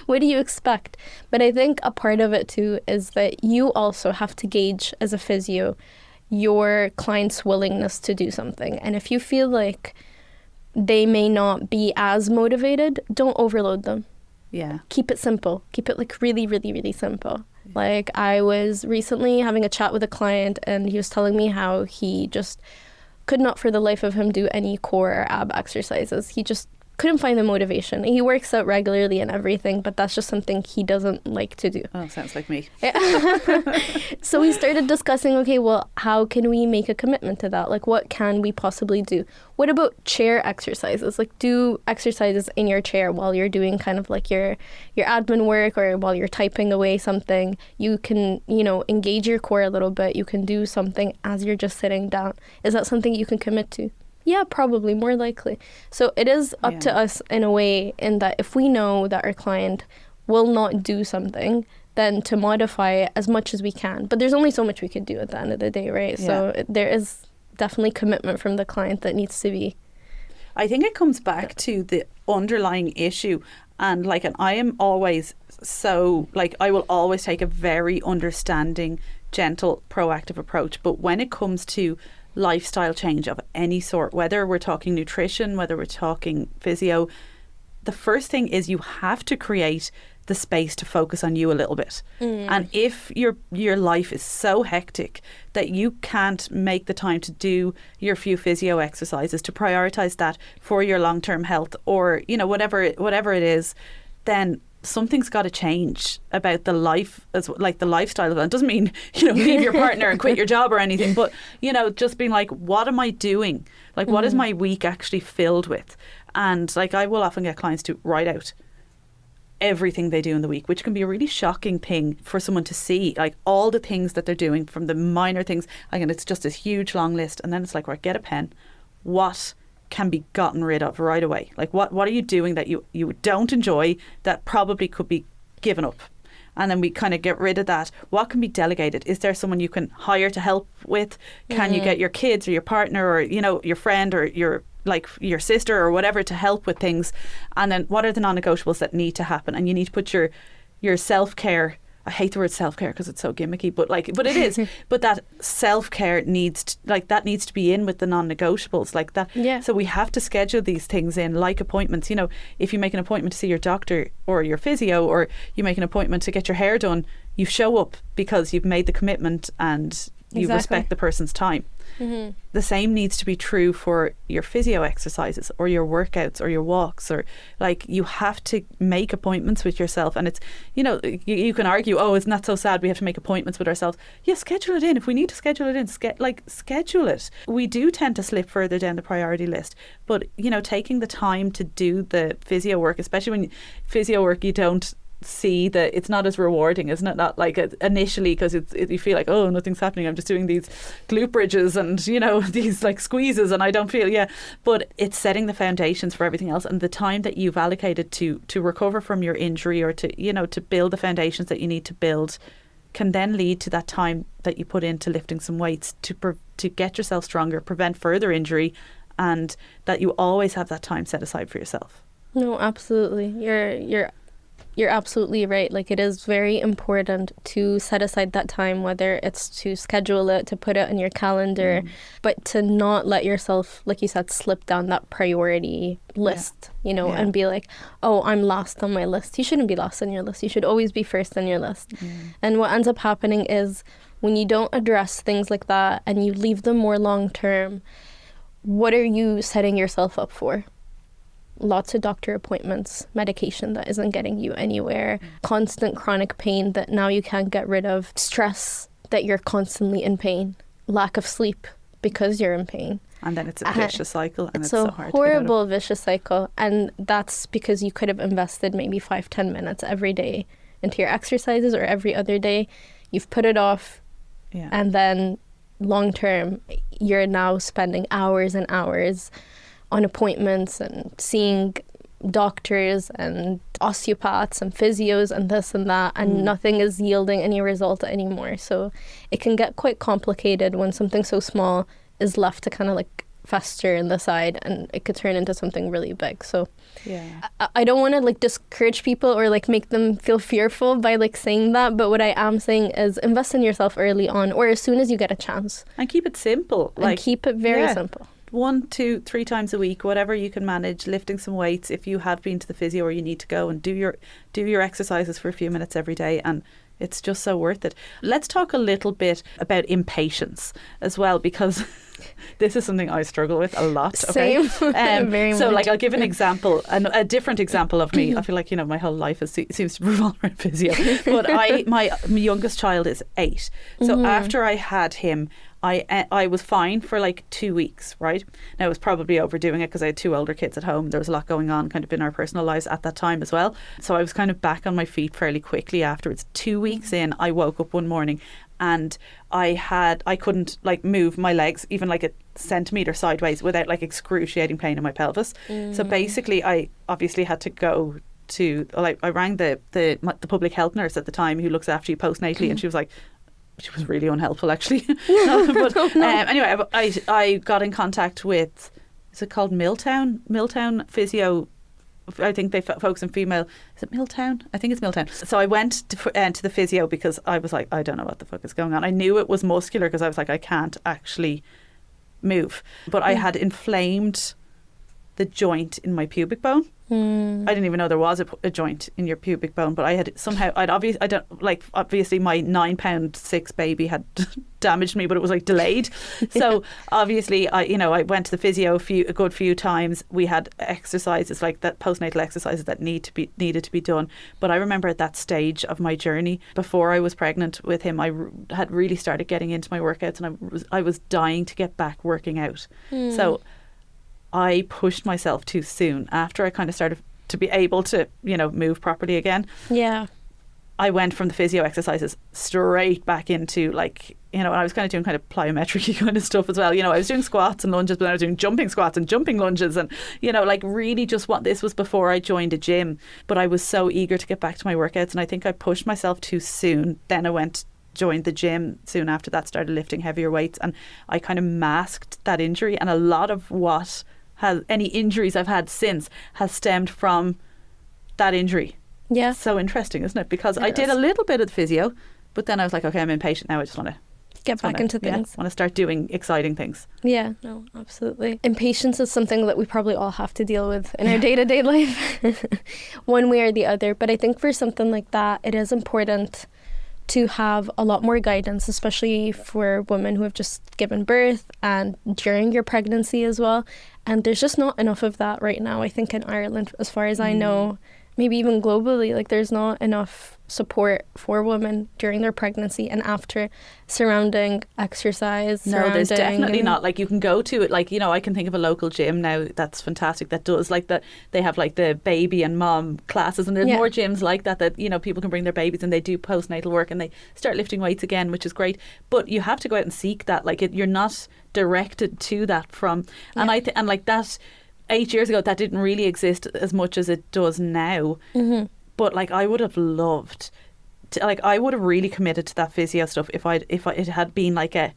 what do you expect? But I think a part of it too is that you also have to gauge as a physio your client's willingness to do something. And if you feel like they may not be as motivated, don't overload them. Yeah. Keep it simple. Keep it like really, really, really simple. Like I was recently having a chat with a client and he was telling me how he just could not for the life of him do any core or ab exercises. He just couldn't find the motivation. He works out regularly and everything, but that's just something he doesn't like to do. Oh, sounds like me. So we started discussing, okay, well, how can we make a commitment to that? Like, what can we possibly do? What about chair exercises? Like, do exercises in your chair while you're doing kind of like your admin work or while you're typing away something. You can, engage your core a little bit. You can do something as you're just sitting down. Is that something you can commit to? Yeah, probably, more likely. So it is up to us in a way in that if we know that our client will not do something, then to modify it as much as we can. But there's only so much we could do at the end of the day, right? Yeah. So there is definitely commitment from the client that needs to be. I think it comes back to the underlying issue. And I am always I will always take a very understanding, gentle, proactive approach. But when it comes to lifestyle change of any sort, whether we're talking nutrition, whether we're talking physio, the first thing is you have to create the space to focus on you a little bit. And if your life is so hectic that you can't make the time to do your few physio exercises, to prioritize that for your long-term health, or whatever it is, then something's got to change about the life, as like the lifestyle of it. It doesn't mean leave your partner and quit your job or anything, but just being like, what am I doing? Like, what is my week actually filled with? And I will often get clients to write out everything they do in the week, which can be a really shocking thing for someone to see, like all the things that they're doing, from the minor things, and it's just this huge long list. And then it's like, right, get a pen. What can be gotten rid of right away? Like what are you doing that you don't enjoy that probably could be given up? And then we kind of get rid of that. What can be delegated? Is there someone you can hire to help with? Can you get your kids or your partner or your friend or your sister or whatever to help with things? And then what are the non-negotiables that need to happen? And you need to put your self-care, I hate the word self-care because it's so gimmicky, but it is. But that self-care needs to be in with the non-negotiables like that. Yeah. So we have to schedule these things in, like appointments. If you make an appointment to see your doctor or your physio, or you make an appointment to get your hair done, you show up because you've made the commitment and you respect the person's time. The same needs to be true for your physio exercises or your workouts or your walks, or like you have to make appointments with yourself. And it's, you can argue, oh, isn't that so sad we have to make appointments with ourselves? Yeah, schedule it in. If we need to schedule it in, schedule it. We do tend to slip further down the priority list, but taking the time to do the physio work, especially when physio work you don't see that it's not as rewarding, isn't it? Not like initially, because you feel like, oh, nothing's happening, I'm just doing these glute bridges and these like squeezes and I don't feel, but it's setting the foundations for everything else, and the time that you've allocated to recover from your injury or to build the foundations that you need to build can then lead to that time that you put into lifting some weights to get yourself stronger, prevent further injury, and that you always have that time set aside for yourself. No, absolutely. You're absolutely right. Like, it is very important to set aside that time, whether it's to schedule it, to put it in your calendar, but to not let yourself, like you said, slip down that priority list, and be like, oh, I'm last on my list. You shouldn't be last on your list. You should always be first on your list. And what ends up happening is when you don't address things like that and you leave them more long term, what are you setting yourself up for? Lots of doctor appointments, medication that isn't getting you anywhere, constant chronic pain that now you can't get rid of, stress that you're constantly in pain, lack of sleep because you're in pain. And then it's a vicious cycle, and it's so so hard horrible to get out of. Vicious cycle. And that's because you could have invested maybe 5-10 minutes every day into your exercises, or every other day. You've put it off, and then long term, you're now spending hours and hours on appointments and seeing doctors and osteopaths and physios and this and that, and nothing is yielding any result anymore. So it can get quite complicated when something so small is left to kind of like fester in the side, and it could turn into something really big. So I don't want to like discourage people or like make them feel fearful by like saying that, but what I am saying is invest in yourself early on, or as soon as you get a chance, and keep it simple. And keep it very simple. 1, 2, 3 times a week, whatever you can manage, lifting some weights if you have been to the physio or you need to go, and do your exercises for a few minutes every day, and it's just so worth it. Let's talk a little bit about impatience as well, because this is something I struggle with a lot. Okay? Same. Very so much. like I'll give an example, a different example of me. I feel like my whole life seems to revolve around physio, but my youngest child is 8, so after I had him, I was fine for like 2 weeks, right? Now I was probably overdoing it because I had 2 older kids at home. There was a lot going on kind of in our personal lives at that time as well. So I was kind of back on my feet fairly quickly afterwards. 2 weeks in, I woke up one morning and I couldn't like move my legs even like a centimetre sideways without like excruciating pain in my pelvis. So basically I obviously had to go to, like, I rang the public health nurse at the time who looks after you postnatally, and she was really unhelpful actually. Anyway, I got in contact with, is it called Milltown Physio? I think they focus on female. Is it Milltown? I think it's Milltown. So I went to the physio because I was like, I don't know what the fuck is going on. I knew it was muscular because I was like, I can't actually move. But I had inflamed the joint in my pubic bone. I didn't even know there was a joint in your pubic bone, but I had somehow, obviously my 9 pound 6 baby had damaged me, but it was like delayed. So obviously I went to the physio a good few times. We had exercises like that, postnatal exercises that needed to be done. But I remember at that stage of my journey, before I was pregnant with him, I had really started getting into my workouts, and I was dying to get back working out. So I pushed myself too soon. After I kind of started to be able to, move properly again. Yeah. I went from the physio exercises straight back into and I was kind of doing kind of plyometric kind of stuff as well. I was doing squats and lunges, but then I was doing jumping squats and jumping lunges, and, really just this was before I joined a gym. But I was so eager to get back to my workouts, and I think I pushed myself too soon. Then I joined the gym soon after that, started lifting heavier weights, and I kind of masked that injury. And a lot of any injuries I've had since has stemmed from that injury. Yeah. So interesting, isn't it? Because I did a little bit of the physio, but then I was like, okay, I'm impatient now. I just want to get back into things. I want to start doing exciting things. Yeah, no, absolutely. Impatience is something that we probably all have to deal with in our day-to-day life, one way or the other. But I think for something like that, it is important to have a lot more guidance, especially for women who have just given birth and during your pregnancy as well. And there's just not enough of that right now, I think, in Ireland, as far as I know. Maybe even globally, like there's not enough support for women during their pregnancy and after, surrounding exercise. No, there's definitely not. Like you can go to it, like, you know, I can think of a local gym now that's fantastic that does like that. They have like the baby and mom classes, and there's more gyms like that, you know, people can bring their babies and they do postnatal work and they start lifting weights again, which is great. But you have to go out and seek that. Like you're not directed to that from, and and like that 8 years ago, that didn't really exist as much as it does now. But like I would have loved to, like I would have really committed to that physio stuff if it had been like a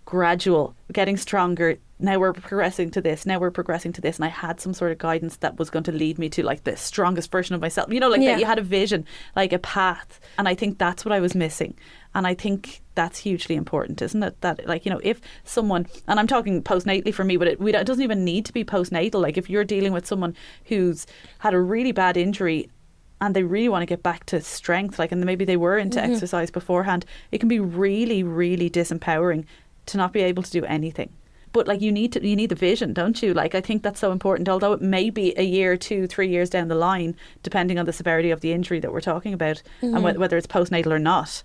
gradual getting stronger. Now we're progressing to this, now we're progressing to this, and I had some sort of guidance that was going to lead me to like the strongest version of myself, you know, like that you had a vision, like a path. And I think that's what I was missing. And I think that's hugely important, isn't it? That, like, you know, if someone, and I'm talking postnatally for me, but it doesn't even need to be postnatal. Like if you're dealing with someone who's had a really bad injury and they really want to get back to strength, like, and maybe they were into exercise beforehand, it can be really, really disempowering to not be able to do anything. But like you need the vision, don't you? Like I think that's so important, although it may be a year, 2, 3 years down the line, depending on the severity of the injury that we're talking about and whether it's postnatal or not.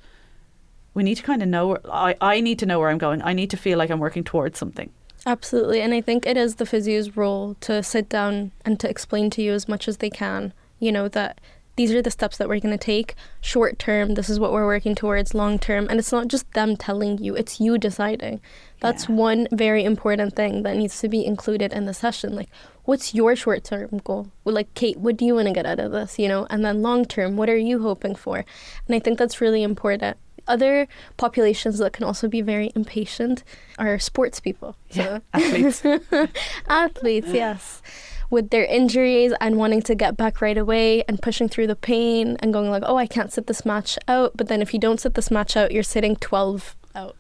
We need to kind of know, I need to know where I'm going. I need to feel like I'm working towards something. Absolutely. And I think it is the physio's role to sit down and to explain to you as much as they can, you know, that these are the steps that we're going to take. Short term, this is what we're working towards. Long term. And it's not just them telling you, it's you deciding. That's one very important thing that needs to be included in the session. Like, what's your short term goal? Well, like, Kate, what do you want to get out of this, you know? And then long term, what are you hoping for? And I think that's really important. Other populations that can also be very impatient are sports people. So. Athletes. Athletes, yes. With their injuries and wanting to get back right away and pushing through the pain and going like, oh, I can't sit this match out. But then if you don't sit this match out, you're sitting 12 out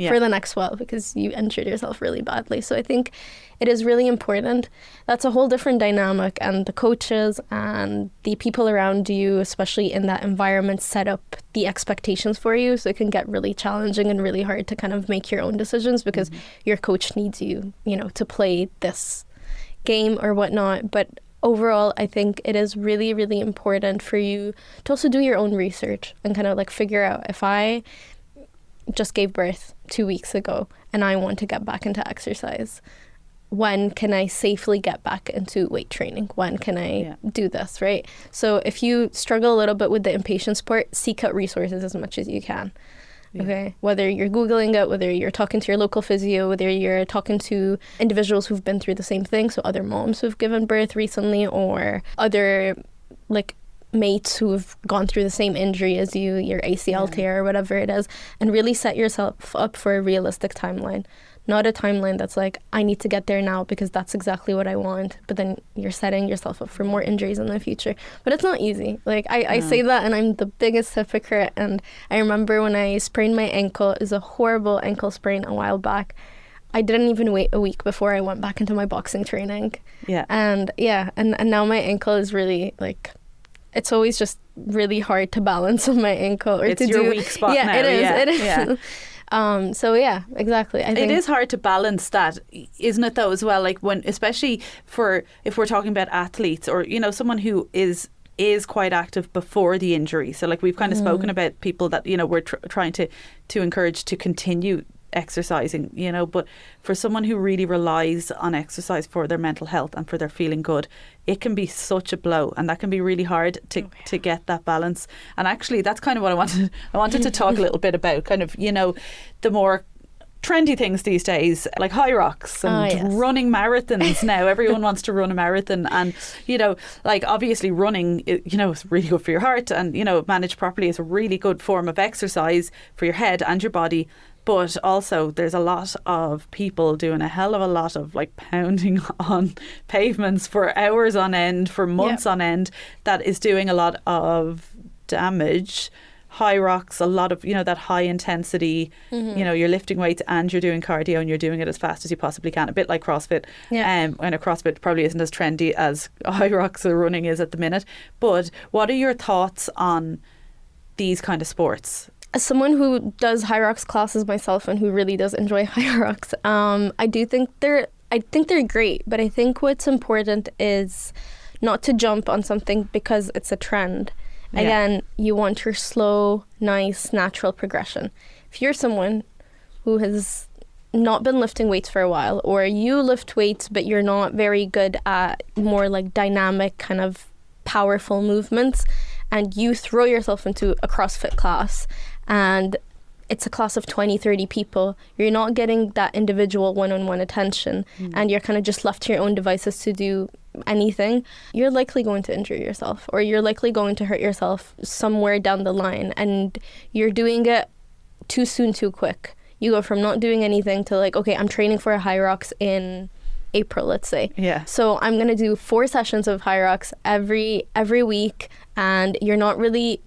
for the next 12 because you injured yourself really badly. So I think it is really important. That's a whole different dynamic, and the coaches and the people around you, especially in that environment, set up the expectations for you. So it can get really challenging and really hard to kind of make your own decisions because your coach needs you, you know, to play this game or whatnot. But overall, I think it is really, really important for you to also do your own research and kind of like figure out, if I just gave birth 2 weeks ago and I want to get back into exercise, when can I safely get back into weight training? When can I do this, right? So if you struggle a little bit with the impatience part, seek out resources as much as you can. Okay, whether you're Googling it, whether you're talking to your local physio, whether you're talking to individuals who've been through the same thing, so other moms who've given birth recently, or other like mates who've gone through the same injury as you, your ACL tear or whatever it is, and really set yourself up for a realistic timeline. Not a timeline that's like, I need to get there now because that's exactly what I want. But then you're setting yourself up for more injuries in the future. But it's not easy. Like, I say that and I'm the biggest hypocrite. And I remember when I sprained my ankle, it was a horrible ankle sprain a while back. I didn't even wait a week before I went back into my boxing training. And now my ankle is really like, it's always just really hard to balance on my ankle. Or it's to your do. weak spot now. It is. So yeah, exactly. I think it is hard to balance that, isn't it, though, as well? Like when, especially if we're talking about athletes or, you know, someone who is quite active before the injury. So like we've kind of spoken about people that, you know, we're trying to encourage to continue exercising, you know, but for someone who really relies on exercise for their mental health and for their feeling good, it can be such a blow, and that can be really hard to get that balance. And actually that's kind of what I wanted to talk a little bit about, kind of, you know, the more trendy things these days, like high rocks and running marathons. Now everyone wants to run a marathon, and, you know, like obviously running, you know, is really good for your heart, and, you know, managed properly is a really good form of exercise for your head and your body. But also there's a lot of people doing a hell of a lot of like pounding on pavements for hours on end, for months on end, that is doing a lot of damage. High rocks, a lot of, you know, that high intensity, you know, you're lifting weights and you're doing cardio and you're doing it as fast as you possibly can, a bit like CrossFit. And a CrossFit probably isn't as trendy as high rocks or running is at the minute. But what are your thoughts on these kind of sports? As someone who does high rocks classes myself and who really does enjoy high rocks, I think they're great, but I think what's important is not to jump on something because it's a trend. Yeah. Again, you want your slow, nice, natural progression. If you're someone who has not been lifting weights for a while, or you lift weights but you're not very good at more like dynamic kind of powerful movements, and you throw yourself into a CrossFit class and it's a class of 20, 30 people, you're not getting that individual one-on-one attention, and you're kind of just left to your own devices to do anything, you're likely going to injure yourself, or you're likely going to hurt yourself somewhere down the line, and you're doing it too soon, too quick. You go from not doing anything to like, okay, I'm training for a high rocks in April, let's say. Yeah. So I'm going to do 4 sessions of high rocks every week, and you're not really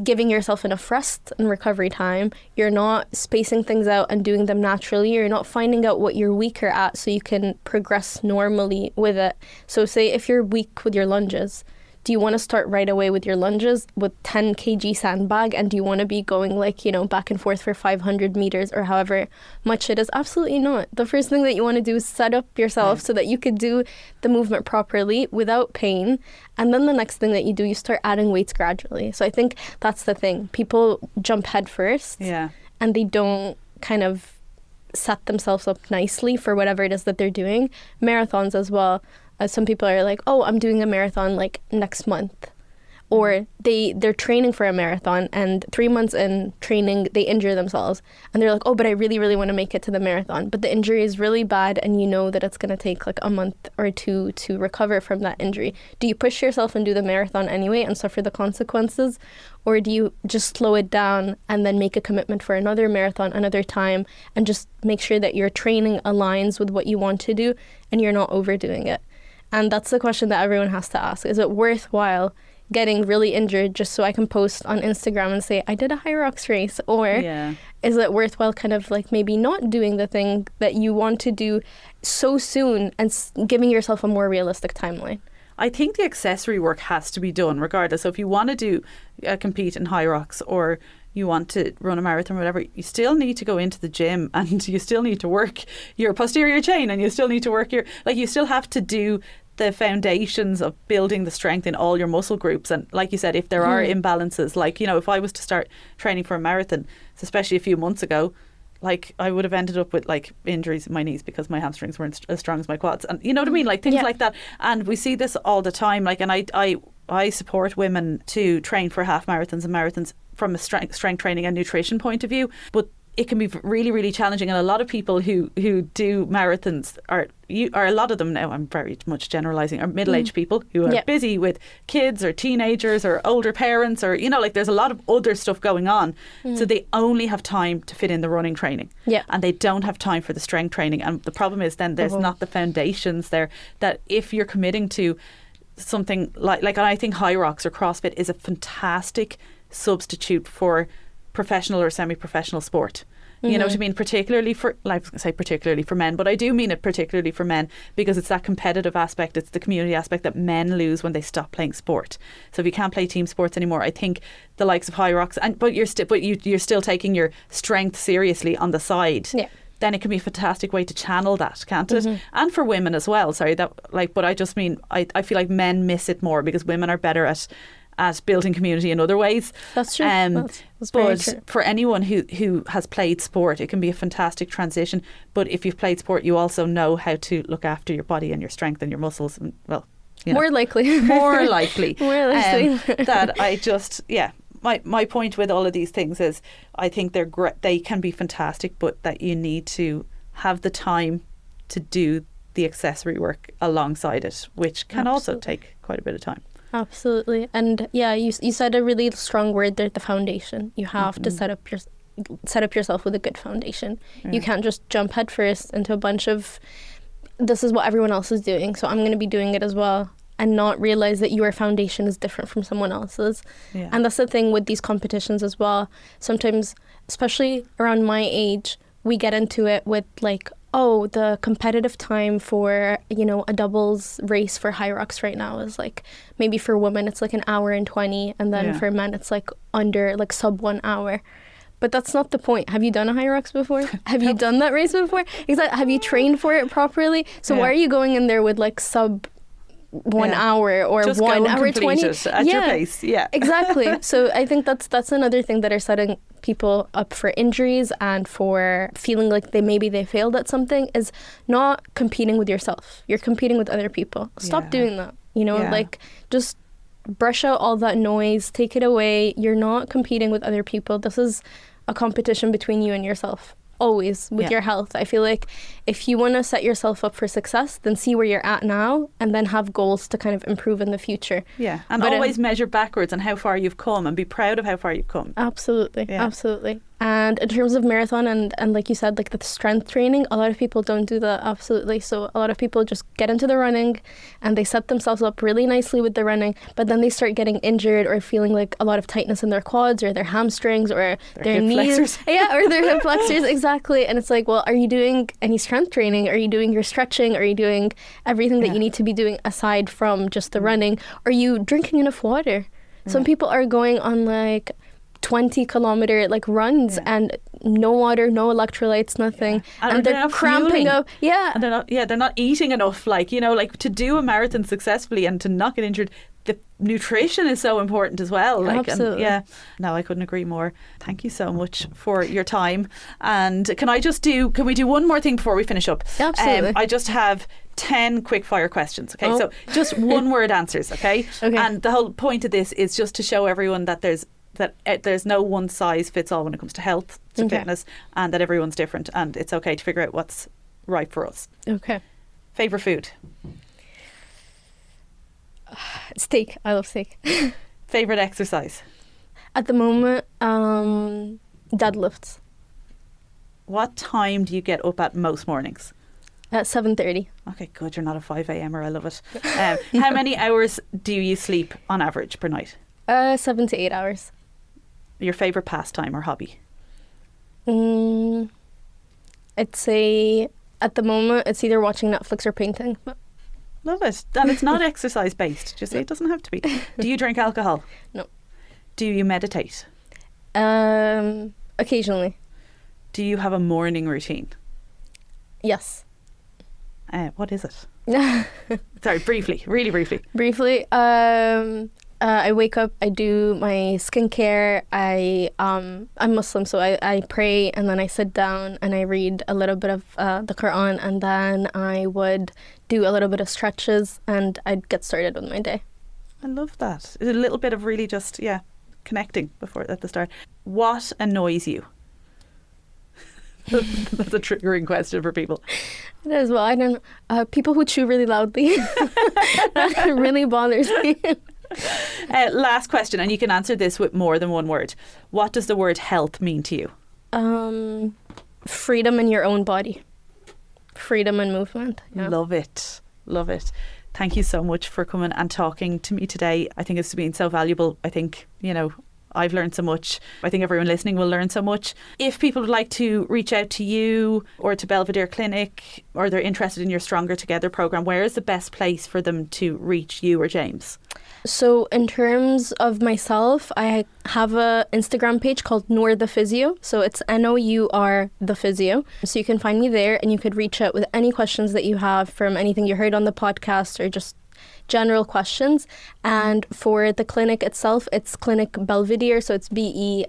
giving yourself enough rest and recovery time. You're not spacing things out and doing them naturally. You're not finding out what you're weaker at so you can progress normally with it. So say if you're weak with your lunges, do you want to start right away with your lunges with 10 kg sandbag, and do you want to be going like, back and forth for 500 meters or however much it is? Absolutely not. The first thing that you want to do is set up yourself so that you could do the movement properly without pain. And then the next thing that you do, you start adding weights gradually. So I think that's the thing. People jump head first, and they don't kind of set themselves up nicely for whatever it is that they're doing. Marathons as well. Some people are like, oh, I'm doing a marathon like next month. Or they're training for a marathon, and 3 months in training, they injure themselves. And they're like, oh, but I really, really want to make it to the marathon. But the injury is really bad, and you know that it's going to take like a month or 2 to recover from that injury. Do you push yourself and do the marathon anyway and suffer the consequences? Or do you just slow it down and then make a commitment for another marathon another time, and just make sure that your training aligns with what you want to do and you're not overdoing it? And that's the question that everyone has to ask. Is it worthwhile getting really injured just so I can post on Instagram and say, I did a high rocks race? Or is it worthwhile kind of like maybe not doing the thing that you want to do so soon and giving yourself a more realistic timeline? I think the accessory work has to be done regardless. So if you want to do compete in high rocks, or you want to run a marathon or whatever, you still need to go into the gym, and you still need to work your posterior chain, and you still need to work you still have to do the foundations of building the strength in all your muscle groups. And like you said, if there are imbalances, like, if I was to start training for a marathon, especially a few months ago, like I would have ended up with like injuries in my knees because my hamstrings weren't as strong as my quads, and you know what I mean, like things like that. And we see this all the time, like, and I support women to train for half marathons and marathons from a strength training and nutrition point of view, but it can be really, really challenging. And a lot of people who do marathons are a lot of them now, I'm very much generalising, are middle-aged people who are busy with kids or teenagers or older parents, or, like there's a lot of other stuff going on. So they only have time to fit in the running training. And they don't have time for the strength training. And the problem is then there's not the foundations there, that if you're committing to something like, and I think high rocks or CrossFit is a fantastic substitute for professional or semi-professional sport. You know what I mean? Particularly for men, but I do mean it particularly for men, because it's that competitive aspect, it's the community aspect that men lose when they stop playing sport. So if you can't play team sports anymore, I think the likes of high rocks, but you're still taking your strength seriously on the side. Then it can be a fantastic way to channel that, can't it? And for women as well. But I just mean, I feel like men miss it more because women are better at building community in other ways. That's true. That's very true. For anyone who has played sport, it can be a fantastic transition. But if you've played sport, you also know how to look after your body and your strength and your muscles. And more likely. That I just, my point with all of these things is, I think they're great. They can be fantastic, but that you need to have the time to do the accessory work alongside it, which can also take quite a bit of time. Absolutely. And you said a really strong word there, the foundation. You have to set up yourself with a good foundation. You can't just jump headfirst into a bunch of, this is what everyone else is doing, so I'm going to be doing it as well, and not realize that your foundation is different from someone else's. And that's the thing with these competitions as well. Sometimes, especially around my age, we get into it with like, oh, the competitive time for, a doubles race for high rocks right now is like, maybe for women it's like an hour and 20, and then for men it's like under, like sub 1 hour. But that's not the point. Have you done a high rocks before? Have you done that race before? Exactly. Have you trained for it properly? So why are you going in there with like sub 1 hour or just 1 hour 20 at your pace? Exactly. So I think that's another thing that are setting people up for injuries and for feeling like they failed at something, is not competing with yourself. You're competing with other people. Stop doing that. Like just brush out all that noise, take it away. You're not competing with other people. This is a competition between you and yourself. Always with your health. I feel like if you want to set yourself up for success, then see where you're at now and then have goals to kind of improve in the future. Yeah, and always measure backwards on how far you've come and be proud of how far you've come. Absolutely, absolutely. And in terms of marathon and like you said, like the strength training, a lot of people don't do that. Absolutely. So a lot of people just get into the running and they set themselves up really nicely with the running, but then they start getting injured or feeling like a lot of tightness in their quads or their hamstrings or their knees. Flexors. Or their hip flexors. Exactly. And it's like, well, are you doing any strength training? Are you doing your stretching? Are you doing everything that you need to be doing aside from just the running? Are you drinking enough water? Some people are going on like 20-kilometer like runs and no water, no electrolytes, nothing, and they're cramping up. And they're not eating enough. Like like to do a marathon successfully and to not get injured, the nutrition is so important as well. Like, absolutely. No, I couldn't agree more. Thank you so much for your time. And can we do one more thing before we finish up? Absolutely. I just have 10 quick fire questions. Okay, so just one word answers. Okay, and the whole point of this is just to show everyone that there's no one size fits all when it comes to health, to fitness, and that everyone's different and it's okay to figure out what's right for us. Okay. Favorite food? Steak. I love steak. Favorite exercise? At the moment, deadlifts. What time do you get up at most mornings? At 7:30. Okay, good. You're not a 5 a.m.er. I love it. How many hours do you sleep on average per night? 7 to 8 hours. Your favorite pastime or hobby? I'd say at the moment it's either watching Netflix or painting. Love it. And it's not exercise based. Just say it doesn't have to be. Do you drink alcohol? No. Do you meditate? Occasionally. Do you have a morning routine? Yes. What is it? Sorry, briefly, really briefly. Briefly, I wake up, I do my skincare, I'm Muslim, so I pray and then I sit down and I read a little bit of the Quran, and then I would do a little bit of stretches and I'd get started with my day. I love that. It's a little bit of really just, connecting at the start. What annoys you? That's a triggering question for people. It is. Well, I don't know. People who chew really loudly. That really bothers me. Last question, and you can answer this with more than one word. What does the word health mean to you? Freedom in your own body. Freedom and movement. Yeah. Love it. Love it. Thank you so much for coming and talking to me today. I think it's been so valuable. I think, I've learned so much. I think everyone listening will learn so much. If people would like to reach out to you or to Belvedere Clinic, or they're interested in your Stronger Together program, where is the best place for them to reach you or James? So in terms of myself, I have a Instagram page called Nour the Physio. So it's Nour the Physio. So you can find me there and you could reach out with any questions that you have from anything you heard on the podcast or just general questions. And for the clinic itself, it's Clinic Belvedere, so it's Belvedere.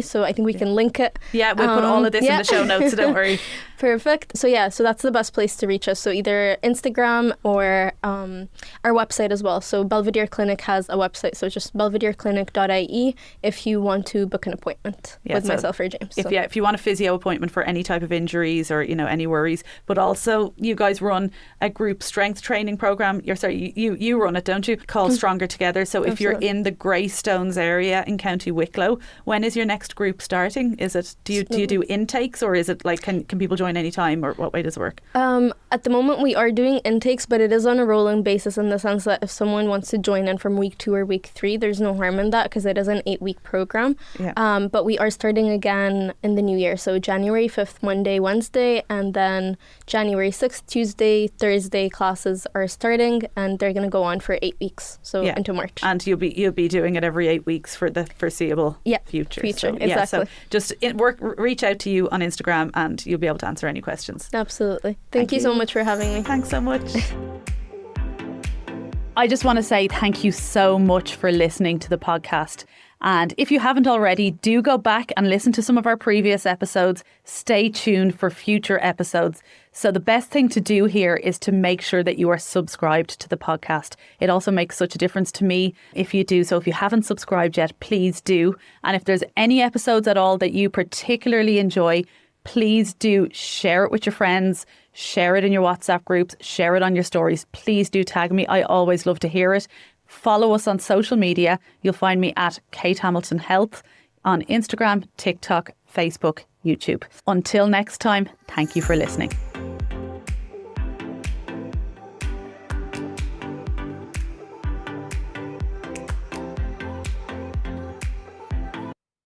So I think we can link it. Yeah, we'll put all of this in the show notes, so don't worry. Perfect. So so that's the best place to reach us. So either Instagram or our website as well. So Belvedere Clinic has a website, so just belvedereclinic.ie if you want to book an appointment with myself or James. If you want a physio appointment for any type of injuries or any worries, but also you guys run a group strength training program. You run it, don't you? Called Stronger Together. So if you're in the Greystones area in County Wicklow, when is your next group starting? Is it do you do intakes, or is it like can people join join any time, or what way does it work? At the moment we are doing intakes, but it is on a rolling basis in the sense that if someone wants to join in from week 2 or week 3, there's no harm in that because it is an 8-week program. Yeah. But we are starting again in the new year. So January 5th, Monday, Wednesday, and then January 6th, Tuesday, Thursday classes are starting, and they're going to go on for 8 weeks, so into March. And you'll be doing it every 8 weeks for the foreseeable future. So, exactly. So just reach out to you on Instagram and you'll be able to answer any questions. Absolutely. Thank you so much for having me. Thanks so much. I just want to say thank you so much for listening to the podcast. And if you haven't already, do go back and listen to some of our previous episodes. Stay tuned for future episodes. So the best thing to do here is to make sure that you are subscribed to the podcast. It also makes such a difference to me if you do. So if you haven't subscribed yet, please do. And if there's any episodes at all that you particularly enjoy, please do share it with your friends, share it in your WhatsApp groups, share it on your stories. Please do tag me. I always love to hear it. Follow us on social media. You'll find me at Kate Hamilton Health on Instagram, TikTok, Facebook, YouTube. Until next time, thank you for listening.